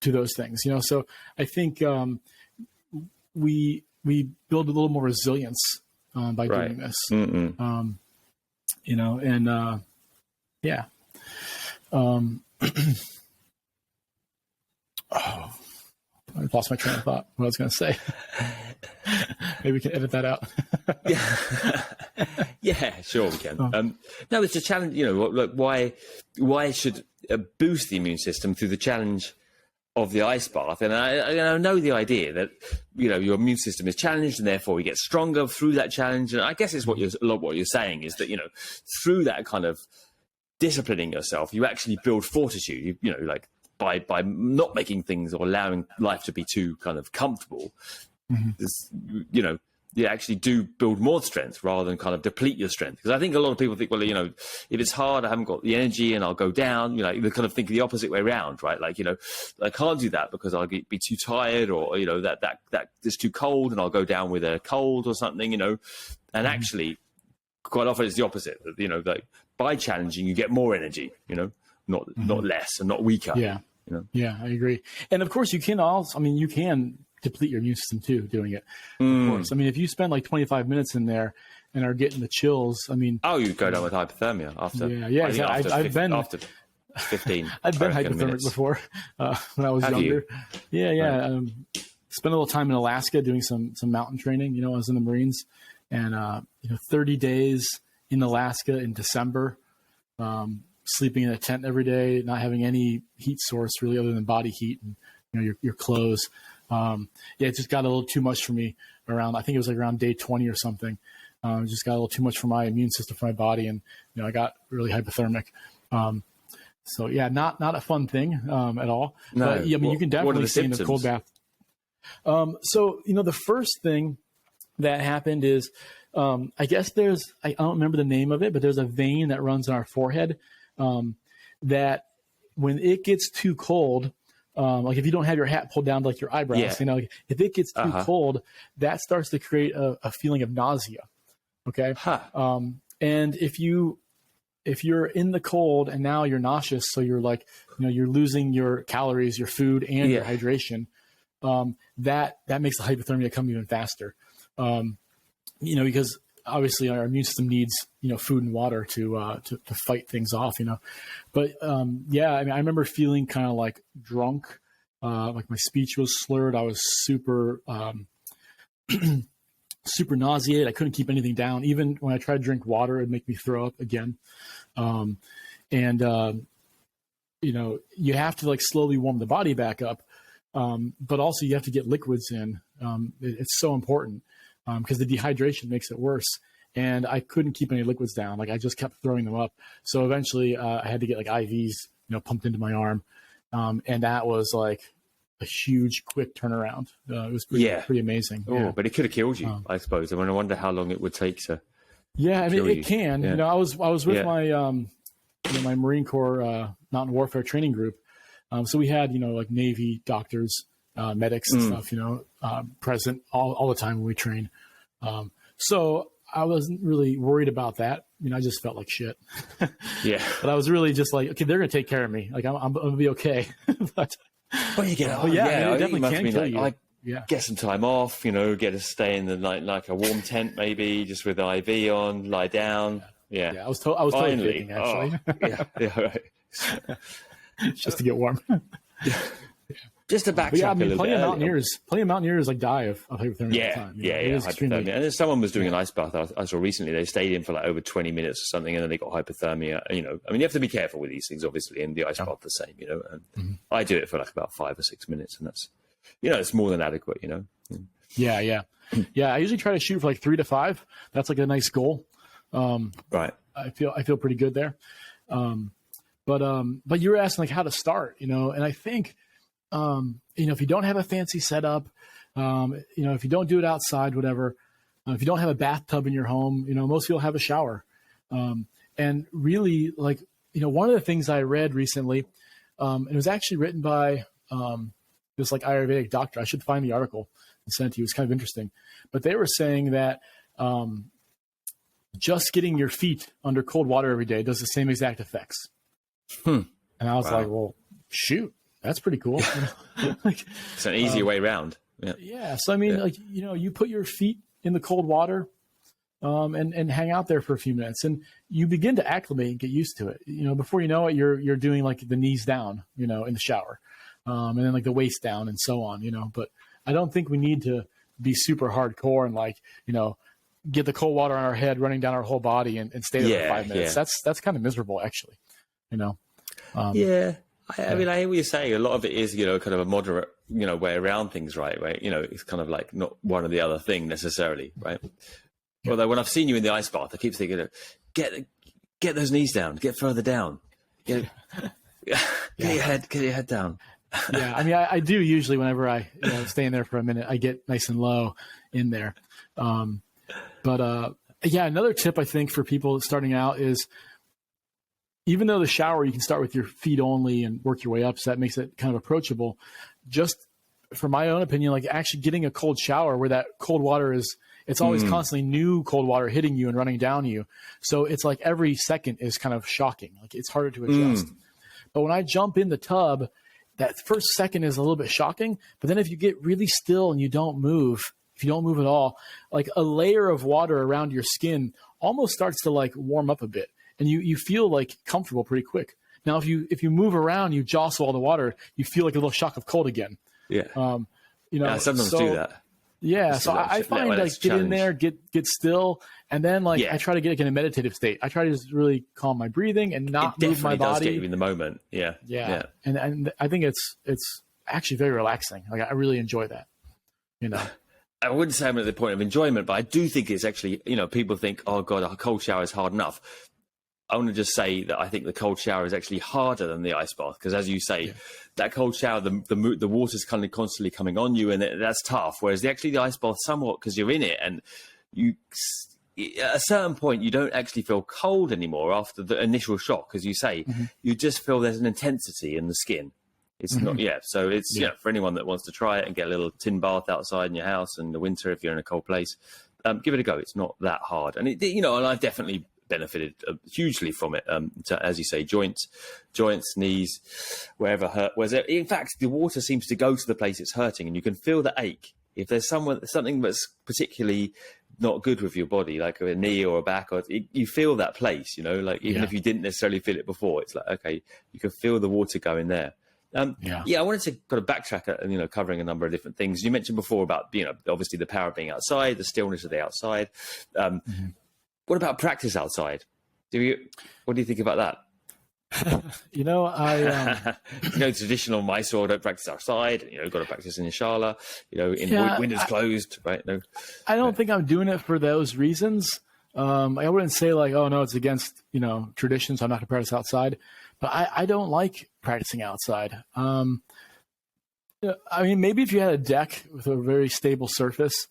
those things, So I think we build a little more resilience by doing this. I lost my train of thought. What I was going to say. Maybe we can edit that out. Yeah, sure we can. No, it's a challenge. Look, why should boost the immune system through the challenge of the ice bath? And I know the idea that your immune system is challenged, and therefore we get stronger through that challenge. And I guess it's what you're saying is that through that kind of disciplining yourself, you actually build fortitude. Like by not making things or allowing life to be too kind of comfortable. You actually do build more strength rather than kind of deplete your strength. Because I think a lot of people think, well, if it's hard, I haven't got the energy and I'll go down. They kind of think the opposite way around, right? Like, I can't do that because I'll be too tired, or, that it's too cold and I'll go down with a cold or something, And actually, quite often it's the opposite. Like by challenging, you get more energy, not less and not weaker. Yeah. Yeah, I agree. And of course you can you can deplete your immune system too doing it. Of course. I mean, if you spend like 25 minutes in there and are getting the chills, you go down with hypothermia after. After 15. I've been hypothermic before when I was younger. Yeah. Spent a little time in Alaska doing some mountain training. I was in the Marines, and 30 days in Alaska in December, sleeping in a tent every day, not having any heat source really other than body heat and your clothes. It just got a little too much for me around, I think it was like around day 20 or something. It just got a little too much for my immune system, for my body. And, I got really hypothermic. So yeah, not a fun thing at all. No. But yeah, I mean, you can definitely see in a cold bath. So, the first thing that happened is, I guess I don't remember the name of it, but there's a vein that runs in our forehead that when it gets too cold, like if you don't have your hat pulled down to like your eyebrows, if it gets too cold, that starts to create a feeling of nausea. Okay. Huh. And if you're in the cold and now you're nauseous, so you're like, you're losing your calories, your food, and your hydration, that makes the hypothermia come even faster. Because obviously our immune system needs, food and water to fight things off, But yeah, I mean, I remember feeling kind of like drunk, like my speech was slurred. I was super super nauseated. I couldn't keep anything down. Even when I tried to drink water, it'd make me throw up again. You have to like slowly warm the body back up. But also you have to get liquids in. It's so important because the dehydration makes it worse. And I couldn't keep any liquids down. Like I just kept throwing them up. So eventually I had to get like IVs, pumped into my arm. And that was like a huge, quick turnaround. It was pretty amazing. Oh, yeah. But it could have killed you, I suppose. I mean, I wonder how long it would take to. Yeah, I mean, it can. Yeah. I was with my my Marine Corps mountain warfare training group. So we had like Navy doctors, medics and stuff, present all the time when we train. So I wasn't really worried about that. I just felt like shit. Yeah. But I was really just like, okay, they're gonna take care of me. Like I'm gonna be okay. But you get I mean, it definitely can kill you. Get some time off, get to stay in the like a warm tent maybe, just with the IV on, lie down. Yeah. I was totally kidding, actually. Right. Just to get warm. Just to backtrack a little bit. Plenty of mountaineers like die of hypothermia all the time. Hypothermia. And someone was doing an ice bath I saw recently. They stayed in for like over 20 minutes or something, and then they got hypothermia. I mean, you have to be careful with these things, obviously, and the ice bath the same, And I do it for like about 5 or 6 minutes, and that's, it's more than adequate, Yeah. I usually try to shoot for like 3 to 5. That's like a nice goal. Right. I feel pretty good there. But you were asking like how to start, and I think, if you don't have a fancy setup, if you don't do it outside, whatever, if you don't have a bathtub in your home, most people have a shower. And really like, one of the things I read recently, it was actually written by, this like Ayurvedic doctor. I should find the article and send it to you. It's kind of interesting, but they were saying that, just getting your feet under cold water every day does the same exact effects. And I was like, well, shoot, that's pretty cool. It's an easier way around. Yeah. So, I mean, you put your feet in the cold water and hang out there for a few minutes, and you begin to acclimate and get used to it. Before you know it, you're doing like the knees down, in the shower, and then like the waist down and so on, but I don't think we need to be super hardcore and like, get the cold water on our head running down our whole body and stay there for 5 minutes. That's kind of miserable, actually. I mean, I hear what you're saying. A lot of it is, kind of a moderate, way around things, right? Right. It's kind of like not one or the other thing necessarily, right? Yeah. Although when I've seen you in the ice bath, I keep thinking, get those knees down, get further down, get your head down. Yeah, I mean, I do usually whenever I stay in there for a minute, I get nice and low in there. Another tip I think for people starting out is, even though the shower, you can start with your feet only and work your way up, so that makes it kind of approachable. Just for my own opinion, like actually getting a cold shower where that cold water it's always constantly new cold water hitting you and running down you. So it's like every second is kind of shocking. Like it's harder to adjust. But when I jump in the tub, that first second is a little bit shocking. But then if you get really still and you don't move, if you don't move at all, like a layer of water around your skin almost starts to like warm up a bit. And you feel like comfortable pretty quick. Now, if you move around, you jostle all the water, you feel like a little shock of cold again. Yeah. I sometimes do that. Yeah. So I find like get in there, get still, and then like I try to get in a meditative state. I try to just really calm my breathing and not move my body. It definitely does get you in the moment. Yeah. Yeah. And I think it's actually very relaxing. Like I really enjoy that. I wouldn't say I'm at the point of enjoyment, but I do think it's actually, people think, oh God, a cold shower is hard enough. I want to just say that I think the cold shower is actually harder than the ice bath, because as you say, that cold shower, the water's kind of constantly coming on you, and that's tough. Whereas the ice bath, somewhat, because you're in it, and at a certain point, you don't actually feel cold anymore after the initial shock, as you say. You just feel there's an intensity in the skin. It's not, so it's, for anyone that wants to try it and get a little tin bath outside in your house in the winter, if you're in a cold place, give it a go. It's not that hard. And, and I've definitely benefited hugely from it. As you say, joints, knees, wherever hurt. Whereas, in fact, the water seems to go to the place it's hurting, and you can feel the ache. If there's something that's particularly not good with your body, like a knee or a back, or you feel that place, like even if you didn't necessarily feel it before, it's like, okay, you can feel the water going there. I wanted to kind of backtrack at, covering a number of different things. You mentioned before about, obviously the power of being outside, the stillness of the outside. What about practice outside? What do you think about that? Traditional Mysore, don't practice outside. Got to practice in your shala. Windows closed, right? No, I don't think I'm doing it for those reasons. I wouldn't say like, oh no, it's against tradition, so I'm not gonna practice outside. But I don't like practicing outside. I mean, maybe if you had a deck with a very stable surface,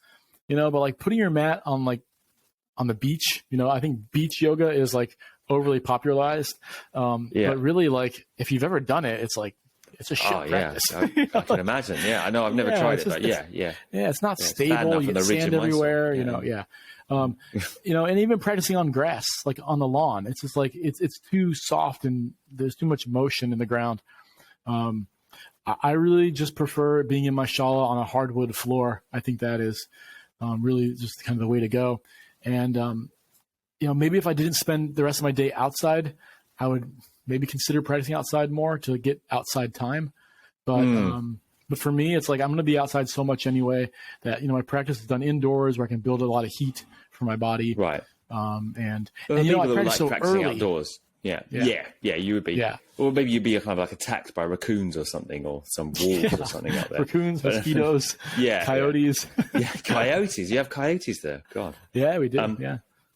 but like putting your mat on the beach, I think beach yoga is like overly popularized. But really, like if you've ever done it, it's like it's a shit practice. I can imagine. Yeah, I know. I've never tried it, but it's not stable. You get sand everywhere. And even practicing on grass, like on the lawn, it's just like it's too soft and there's too much motion in the ground. I really just prefer being in my shala on a hardwood floor. I think that is really just kind of the way to go. And maybe if I didn't spend the rest of my day outside, I would maybe consider practicing outside more to get outside time. But for me, it's like I'm going to be outside so much anyway that, my practice is done indoors where I can build a lot of heat for my body. Right. I like practice so early. Outdoors. Yeah, you would be. Yeah. Or maybe you'd be kind of like attacked by raccoons or something, or some wolves or something out there. Raccoons, mosquitoes, coyotes. Coyotes. You have coyotes there. God. Yeah, we do.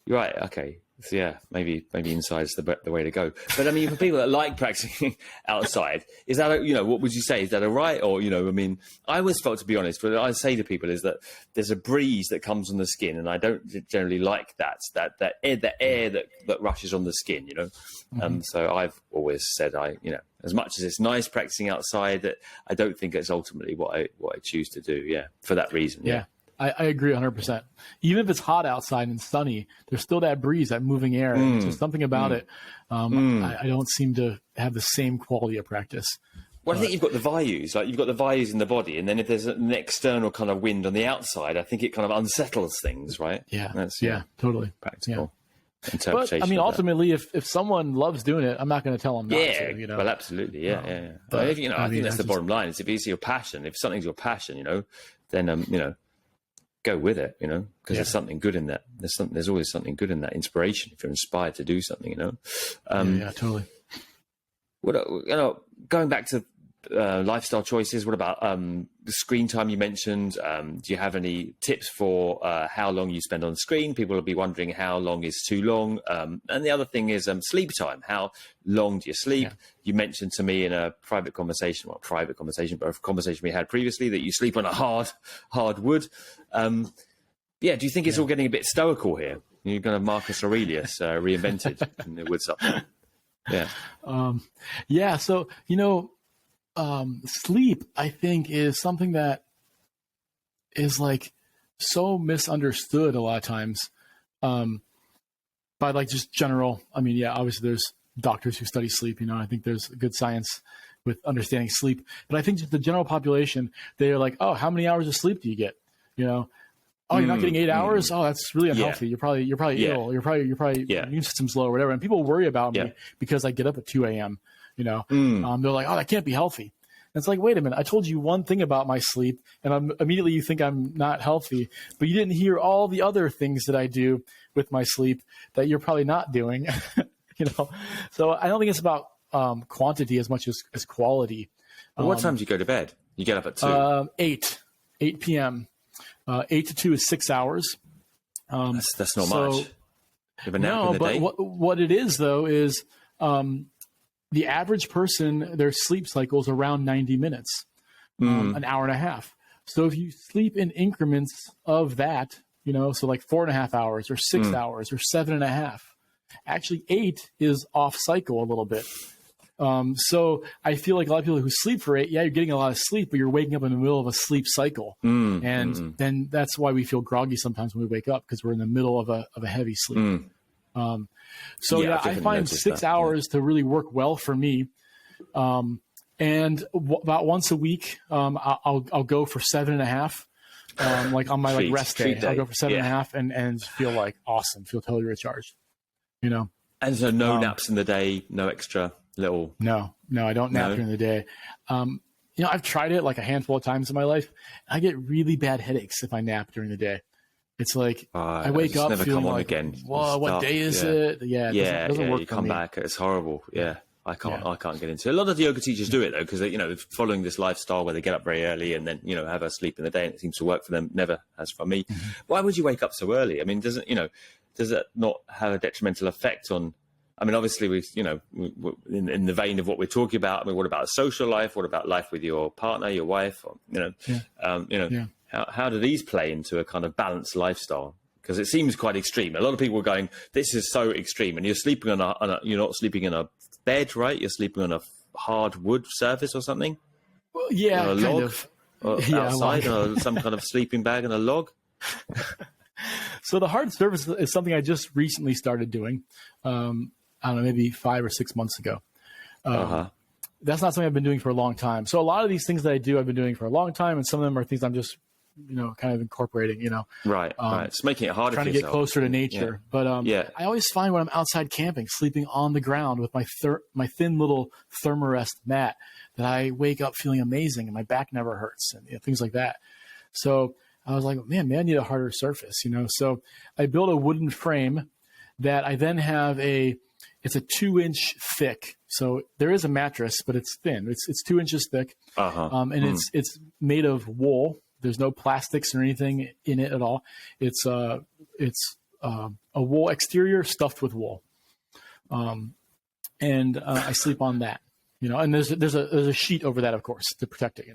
You're right. Okay. So maybe inside is the way to go. But I mean, for people that like practicing outside, is that what would you say? Is that a right? Or I mean, I always felt, to be honest, what I say to people is that there's a breeze that comes on the skin, and I don't generally like that air that rushes on the skin. So I've always said as much as it's nice practicing outside, that I don't think it's ultimately what I choose to do. Yeah, for that reason. Yeah. I agree 100%. Even if it's hot outside and sunny, there's still that breeze, that moving air. There's just something about it. I don't seem to have the same quality of practice. Well, I think you've got the vayus, like you've got the vayus in the body, and then if there's an external kind of wind on the outside, I think it kind of unsettles things, right? Yeah, that's totally practical interpretation. But I mean, ultimately, if someone loves doing it, I'm not going to tell them not to. Well, absolutely, yeah. But I think that's the bottom line. Is if it's your passion, if something's your passion, then go with it, because there's something good in that. There's always something good in that inspiration if you're inspired to do something, totally. What going back to lifestyle choices? What about the screen time you mentioned? Do you have any tips for how long you spend on screen? People will be wondering how long is too long. And the other thing is sleep time. How long do you sleep? Yeah. You mentioned to me in a private conversation, but a conversation we had previously, that you sleep on a hard wood. Do you think it's all getting a bit stoical here? You're going to Marcus Aurelius reinvented in the wood supplement. Yeah. So, sleep, I think, is something that is like so misunderstood a lot of times by like just general. I mean, obviously there's doctors who study sleep, I think there's good science with understanding sleep, but I think just the general population, they are like, oh, how many hours of sleep do you get? Oh, you're not getting 8 hours? Oh, that's really unhealthy. You're probably ill. You're probably immune system's low or whatever. And people worry about me because I get up at 2 a.m. They're like, oh, that can't be healthy. And it's like, wait a minute, I told you one thing about my sleep, and immediately you think I'm not healthy, but you didn't hear all the other things that I do with my sleep that you're probably not doing. So I don't think it's about quantity as much as quality. Well, what time do you go to bed? You get up at 2? 8 p.m. 8 to 2 is 6 hours. That's not much. You have a nap in the day? What it is though is the average person, their sleep cycle is around 90 minutes, an hour and a half. So if you sleep in increments of that, so like 4.5 hours or 6 hours or 7.5, actually 8 is off cycle a little bit. So I feel like a lot of people who sleep for 8, you're getting a lot of sleep, but you're waking up in the middle of a sleep cycle. Then that's why we feel groggy sometimes when we wake up, because we're in the middle of a heavy sleep. I find 6 hours to really work well for me. About once a week, I'll go for 7.5. Like on my like rest day, I'll go for 7.5 and feel like awesome, feel totally recharged, And so no naps in the day, no extra little. No, I don't nap during the day. I've tried it like a handful of times in my life. I get really bad headaches if I nap during the day. It's like I wake up feeling like, again. Whoa, what day is it? It doesn't work you for come me. back, it's horrible. I can't get into it. A lot of the yoga teachers do it though, because they're following this lifestyle where they get up very early and then have a sleep in the day, and it seems to work for them. Never has for me. Why would you wake up so early? I mean, does it not have a detrimental effect on? I mean, obviously, in the vein of what we're talking about. I mean, what about social life? What about life with your partner, your wife? How do these play into a kind of balanced lifestyle? Because it seems quite extreme. A lot of people are going, "This is so extreme," and you're sleeping you're not sleeping in a bed, right? You're sleeping on a hard wood surface or something. Well, yeah, or a kind log, of. Or outside, or some kind of sleeping bag and a log. So the hard surface is something I just recently started doing. I don't know, maybe 5 or 6 months ago. That's not something I've been doing for a long time. So a lot of these things that I do, I've been doing for a long time, and some of them are things I'm just, kind of incorporating. Right. It's making it harder. Trying to get closer to nature. But I always find when I'm outside camping, sleeping on the ground with my thin little Thermarest mat, that I wake up feeling amazing and my back never hurts and things like that. So I was like, man, I need a harder surface. So I built a wooden frame that I then have it's a 2-inch thick. So there is a mattress, but it's thin. It's 2 inches thick, and it's made of wool. There's no plastics or anything in it at all. It's a wool exterior stuffed with wool, and I sleep on that. And there's a sheet over that, of course, to protect it.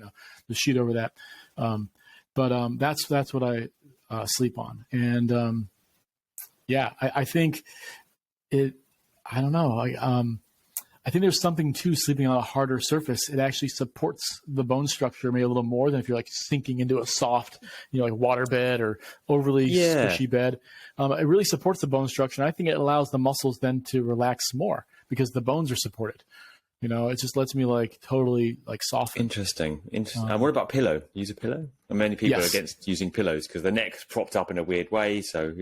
The sheet over that. But that's what I sleep on, and I think it. I don't know. I think there's something to sleeping on a harder surface. It actually supports the bone structure maybe a little more than if you're like sinking into a soft, like water bed or overly squishy bed. It really supports the bone structure. And I think it allows the muscles then to relax more because the bones are supported. It just lets me like totally like soften. Interesting. And what about pillow? Use a pillow? And many people are against using pillows because the neck's propped up in a weird way. So,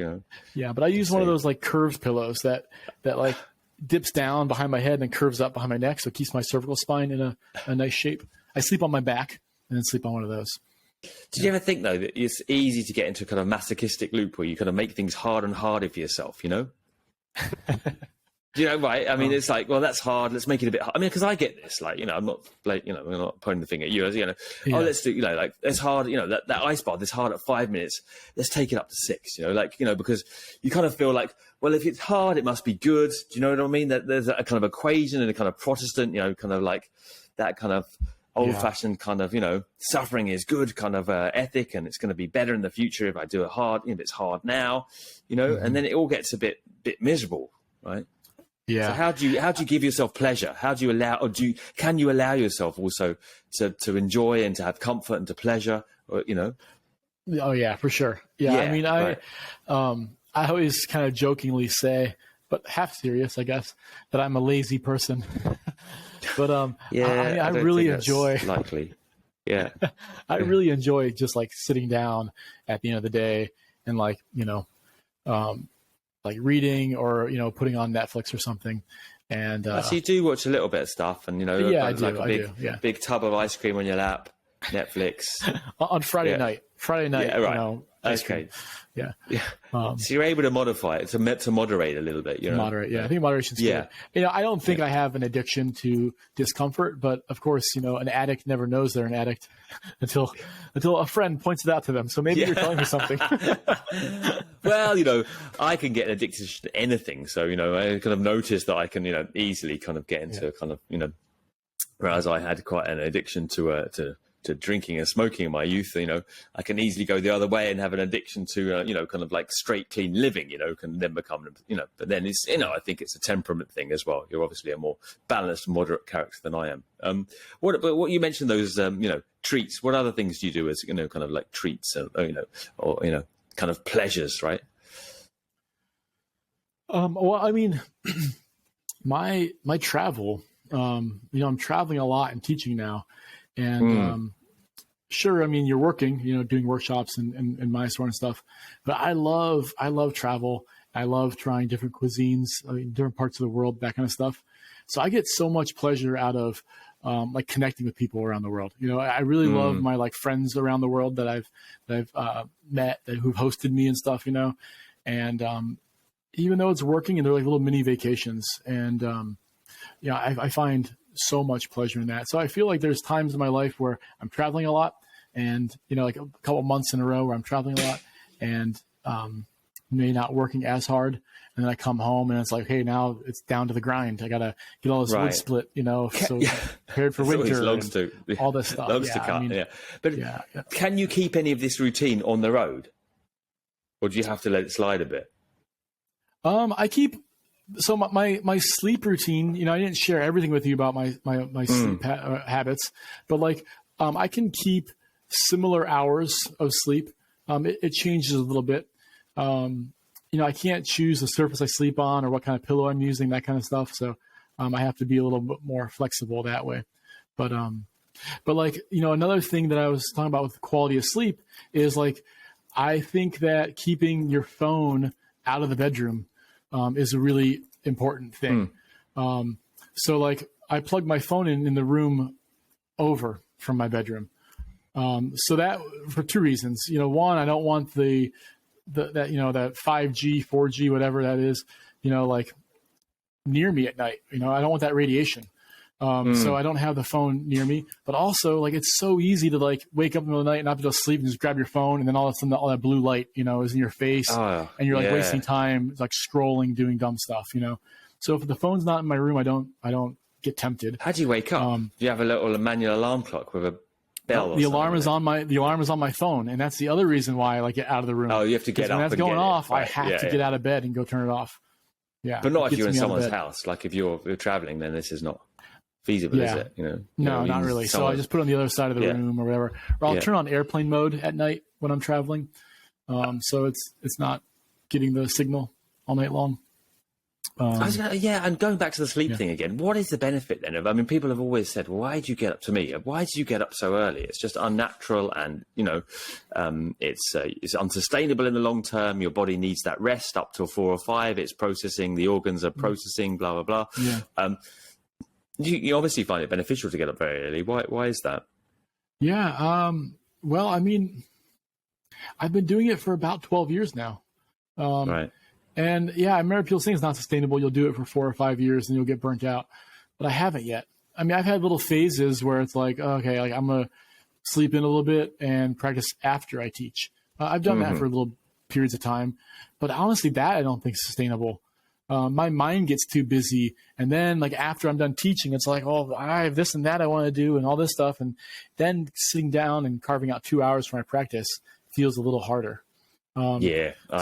Yeah, but I use one of those like curved pillows that like dips down behind my head and then curves up behind my neck. So it keeps my cervical spine in a nice shape. I sleep on my back and then sleep on one of those. Did you ever think though that it's easy to get into a kind of masochistic loop where you kind of make things harder and harder for yourself, Right. I mean, it's like, well, that's hard. Let's make it a bit hard. I mean, because I get this, like, I'm not, like, I'm not pointing the finger at you, oh, let's do, like, it's hard, that ice bath is hard at 5 minutes. Let's take it up to 6, because you kind of feel like, well, if it's hard, it must be good. Do you know what I mean? That there's a kind of equation and a kind of Protestant, kind of like that kind of old-fashioned kind of, suffering is good kind of ethic, and it's going to be better in the future if I do it hard, if it's hard now, and then it all gets a bit miserable, right? Yeah. So how do you give yourself pleasure? How do you allow, or can you allow yourself also to enjoy and to have comfort and to pleasure, or, Oh yeah, for sure. Yeah. I mean, I always kind of jokingly say, but half serious, I guess, that I'm a lazy person. But I really enjoy. Likely. Yeah. I really enjoy just like sitting down at the end of the day and like like reading or putting on Netflix or something, and so you do watch a little bit of stuff, and I do. Like a big tub of ice cream on your lap, Netflix on Friday night. Yeah, right. ice cream. Okay. Yeah. So you're able to modify it to moderate a little bit, you know? Moderate. Yeah. I think moderation's good. You know, I don't think I have an addiction to discomfort, but of course, you know, an addict never knows they're an addict until a friend points it out to them. So maybe you're telling me something. Well, you know, I can get addicted to anything. So, you know, I kind of noticed that I can, you know, easily kind of get into kind of, you know, whereas I had quite an addiction to drinking and smoking in my youth, you know, I can easily go the other way and have an addiction to, you know, kind of like straight, clean living, you know, can then become, you know, but then it's, you know, I think it's a temperament thing as well. You're obviously a more balanced, moderate character than I am. What you mentioned those, you know, treats, what other things do you do as, you know, kind of like treats, you know, or, you know, kind of pleasures, right? Well, I mean, my travel, you know, I'm traveling a lot and teaching now, and sure, I mean, you're working, you know, doing workshops and Mysore and stuff, but I love travel. I love trying different cuisines, different parts of the world, that kind of stuff. So I get so much pleasure out of like connecting with people around the world. You know, I really love my like friends around the world that I've met, who've hosted me and stuff. You know, and even though it's working, and they're like little mini vacations, and yeah, I find so much pleasure in that. So I feel like there's times in my life where I'm traveling a lot, and, you know, like a couple months in a row where I'm traveling a lot and maybe not working as hard. And then I come home and it's like, hey, now it's down to the grind. I got to get all this wood split, you know, so prepared for winter, all this stuff. Logs to cut, But can you keep any of this routine on the road? Or do you have to let it slide a bit? I keep... So my sleep routine, you know, I didn't share everything with you about my sleep habits, but like I can keep similar hours of sleep. It changes a little bit. You know, I can't choose the surface I sleep on or what kind of pillow I'm using, that kind of stuff. So I have to be a little bit more flexible that way. But like, you know, another thing that I was talking about with the quality of sleep is like, I think that keeping your phone out of the bedroom is a really important thing. So like I plug my phone in the room over from my bedroom. So that for two reasons, you know, one, I don't want that, you know, that 5G, 4G, whatever that is, you know, like near me at night, you know, I don't want that radiation. So I don't have the phone near me, but also like, it's so easy to like wake up in the middle of the night and not be able to sleep and just grab your phone. And then all of a sudden all that blue light, you know, is in your face and you're like wasting time, like scrolling, doing dumb stuff, you know? So if the phone's not in my room, I don't get tempted. How do you wake up? Do you have a little manual alarm clock with a bell? The alarm is on my phone. And that's the other reason why I like get out of the room. Oh, you have to get up. When that's going off, I have to get out of bed and go turn it off. Yeah. But not if you're in someone's house. Like if you're traveling, then this is not feasible, is it? You know, no, not really. So I just put it on the other side of the room or whatever. Or I'll turn on airplane mode at night when I'm traveling. So it's not getting the signal all night long. And going back to the sleep thing again, what is the benefit then of, I mean, people have always said, well, why did you get up to me? Why did you get up so early? It's just unnatural and, you know, it's unsustainable in the long term. Your body needs that rest up till 4 or 5. It's processing, the organs are processing, blah, blah, blah. Yeah. You obviously find it beneficial to get up very early. Why is that? Yeah. Well, I mean, I've been doing it for about 12 years now. Right. And yeah, I remember people saying it's not sustainable. You'll do it for 4 or 5 years and you'll get burnt out. But I haven't yet. I mean, I've had little phases where it's like, okay, like I'm going to sleep in a little bit and practice after I teach. I've done that for little periods of time. But honestly, that I don't think is sustainable. My mind gets too busy. And then like after I'm done teaching, it's like, oh, I have this and that I want to do and all this stuff. And then sitting down and carving out 2 hours for my practice feels a little harder. I've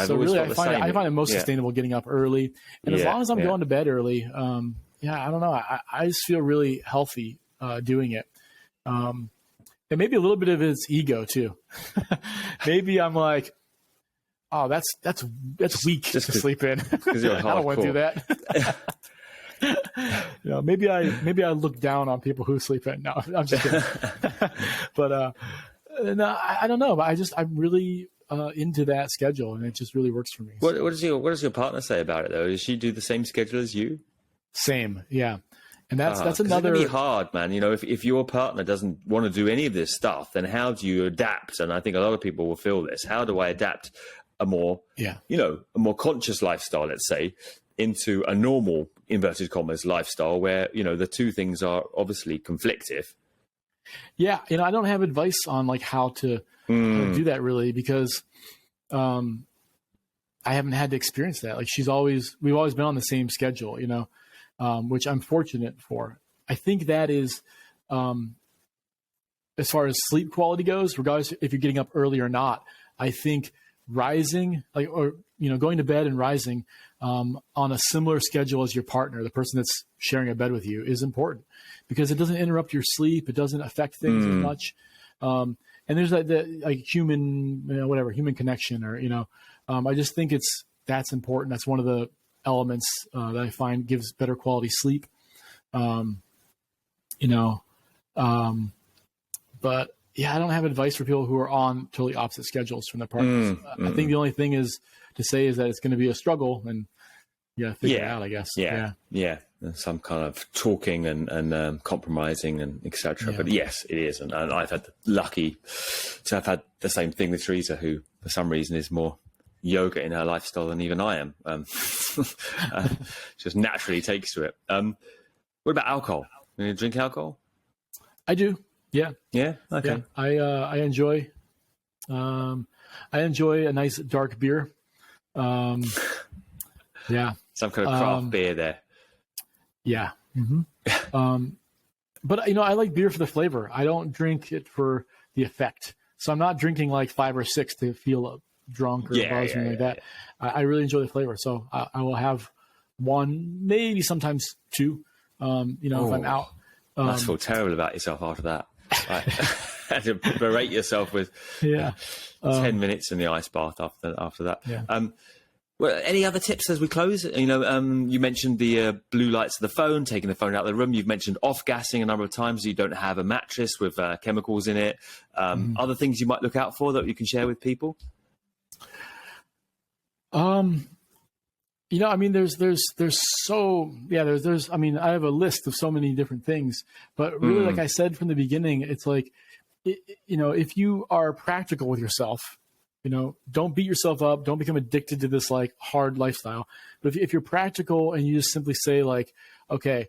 so always really, I find it most sustainable getting up early, and as long as I'm going to bed early, I don't know. I just feel really healthy doing it, and maybe a little bit of it's ego too. Maybe I'm like, oh, that's weak to sleep in. I don't want to do that. You know, maybe I look down on people who sleep in. No, I'm just kidding. But no, I don't know. But I'm really into that schedule, and it just really works for me. What does your partner say about it though? Does she do the same schedule as you? Same, yeah. And that's 'Cause another. it's gonna be hard, man. If your partner doesn't want to do any of this stuff, then how do you adapt? And I think a lot of people will feel this. How do I adapt a more, a more conscious lifestyle, let's say, into a normal, inverted commas, lifestyle where, the two things are obviously conflictive? Yeah. I don't have advice on like how to do that really, because I haven't had to experience that. Like we've always been on the same schedule, which I'm fortunate for. I think that is, as far as sleep quality goes, regardless if you're getting up early or not, I think rising, going to bed and rising on a similar schedule as your partner, the person that's sharing a bed with you, is important because it doesn't interrupt your sleep. It doesn't affect things as much. And there's that human, human connection, or, I just think that's important. That's one of the elements that I find gives better quality sleep. But yeah, I don't have advice for people who are on totally opposite schedules from their partners. I think the only thing is to say is that it's going to be a struggle, and figure it out, I guess. Yeah. Some kind of talking and compromising and etc. But yes, it is. And I've had lucky to have had the same thing with Teresa, who for some reason is more yoga in her lifestyle than even I am. Just naturally takes to it. What about alcohol? You drink alcohol? I do. Yeah. Yeah. Okay. Yeah. I enjoy a nice dark beer. Yeah. Some kind of craft beer there. Yeah. Mm-hmm. But I like beer for the flavor. I don't drink it for the effect. So I'm not drinking like 5 or 6 to feel drunk or buzzed or anything like that. I really enjoy the flavor. So I will have 1, maybe sometimes 2, if I'm out. You must feel terrible about yourself after that. Had to berate yourself with 10 minutes in the ice bath after that. Yeah. Well, any other tips as we close? You mentioned the blue lights of the phone, taking the phone out of the room. You've mentioned off-gassing a number of times. You don't have a mattress with chemicals in it. Other things you might look out for that you can share with people? I have a list of so many different things, but really, like I said from the beginning, it's like, if you are practical with yourself, don't beat yourself up. Don't become addicted to this like hard lifestyle. But if you're practical and you just simply say like, okay,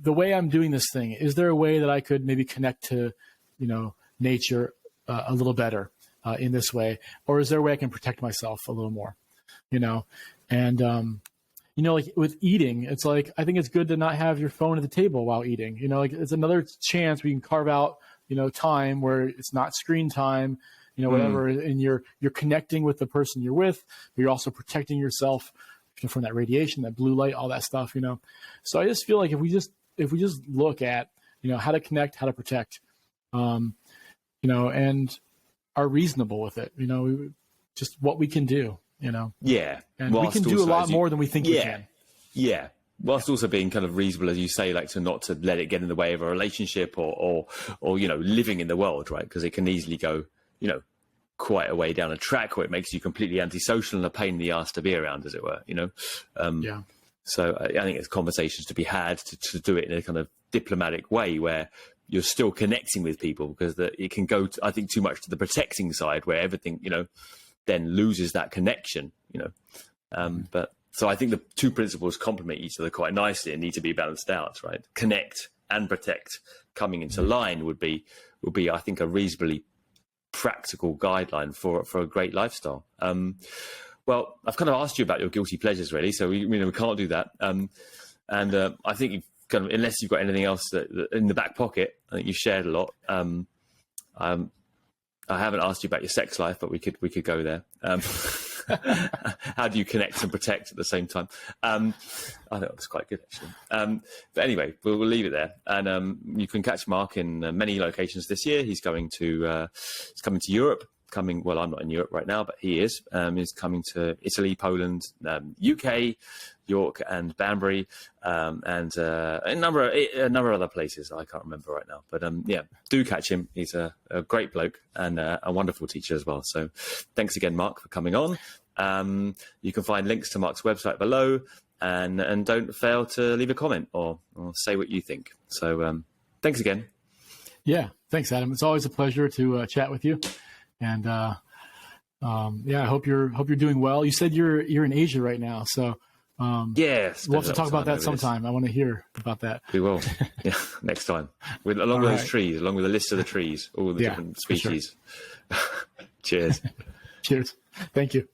the way I'm doing this thing, is there a way that I could maybe connect to, nature a little better in this way? Or is there a way I can protect myself a little more, And, like with eating, it's like, I think it's good to not have your phone at the table while eating, it's another chance we can carve out, time where it's not screen time, whatever, and you're connecting with the person you're with, but you're also protecting yourself from that radiation, that blue light, all that stuff, So I just feel like if we just look at, how to connect, how to protect, and are reasonable with it, just what we can do, Yeah. And we can do a lot more than we think we can. Yeah. Whilst also being kind of reasonable, as you say, like not to let it get in the way of a relationship or living in the world, right? Because it can easily go, quite a way down a track where it makes you completely antisocial and a pain in the ass to be around, as it were, So I think it's conversations to be had to do it in a kind of diplomatic way where you're still connecting with people, because it can go, I think, too much to the protecting side where everything, then loses that connection, But so I think the two principles complement each other quite nicely and need to be balanced out, right? Connect and protect coming into line would be, I think, a reasonably practical guideline for a great lifestyle. Well, I've kind of asked you about your guilty pleasures, really, so we can't do that. And I think you've kind of, unless you've got anything else that in the back pocket, I think you've shared a lot. I haven't asked you about your sex life, but we could go there. How do you connect and protect at the same time? I thought it was quite good, actually. But anyway, we'll leave it there. And you can catch Mark in many locations this year. He's coming to Europe. Well, I'm not in Europe right now, but he is. He's coming to Italy, Poland, UK, York, and Banbury, and a number of other places I can't remember right now. But do catch him. He's a great bloke and a wonderful teacher as well. So thanks again, Mark, for coming on. You can find links to Mark's website below. and don't fail to leave a comment or say what you think. So thanks again. Yeah, thanks, Adam. It's always a pleasure to chat with you. And I hope you're doing well. You said you're in Asia right now, so yes, we'll have to talk about that sometime. I want to hear about that. We will, yeah, next time. Along with those trees, along with a list of the trees, all the different species. Sure. Cheers. Cheers. Thank you.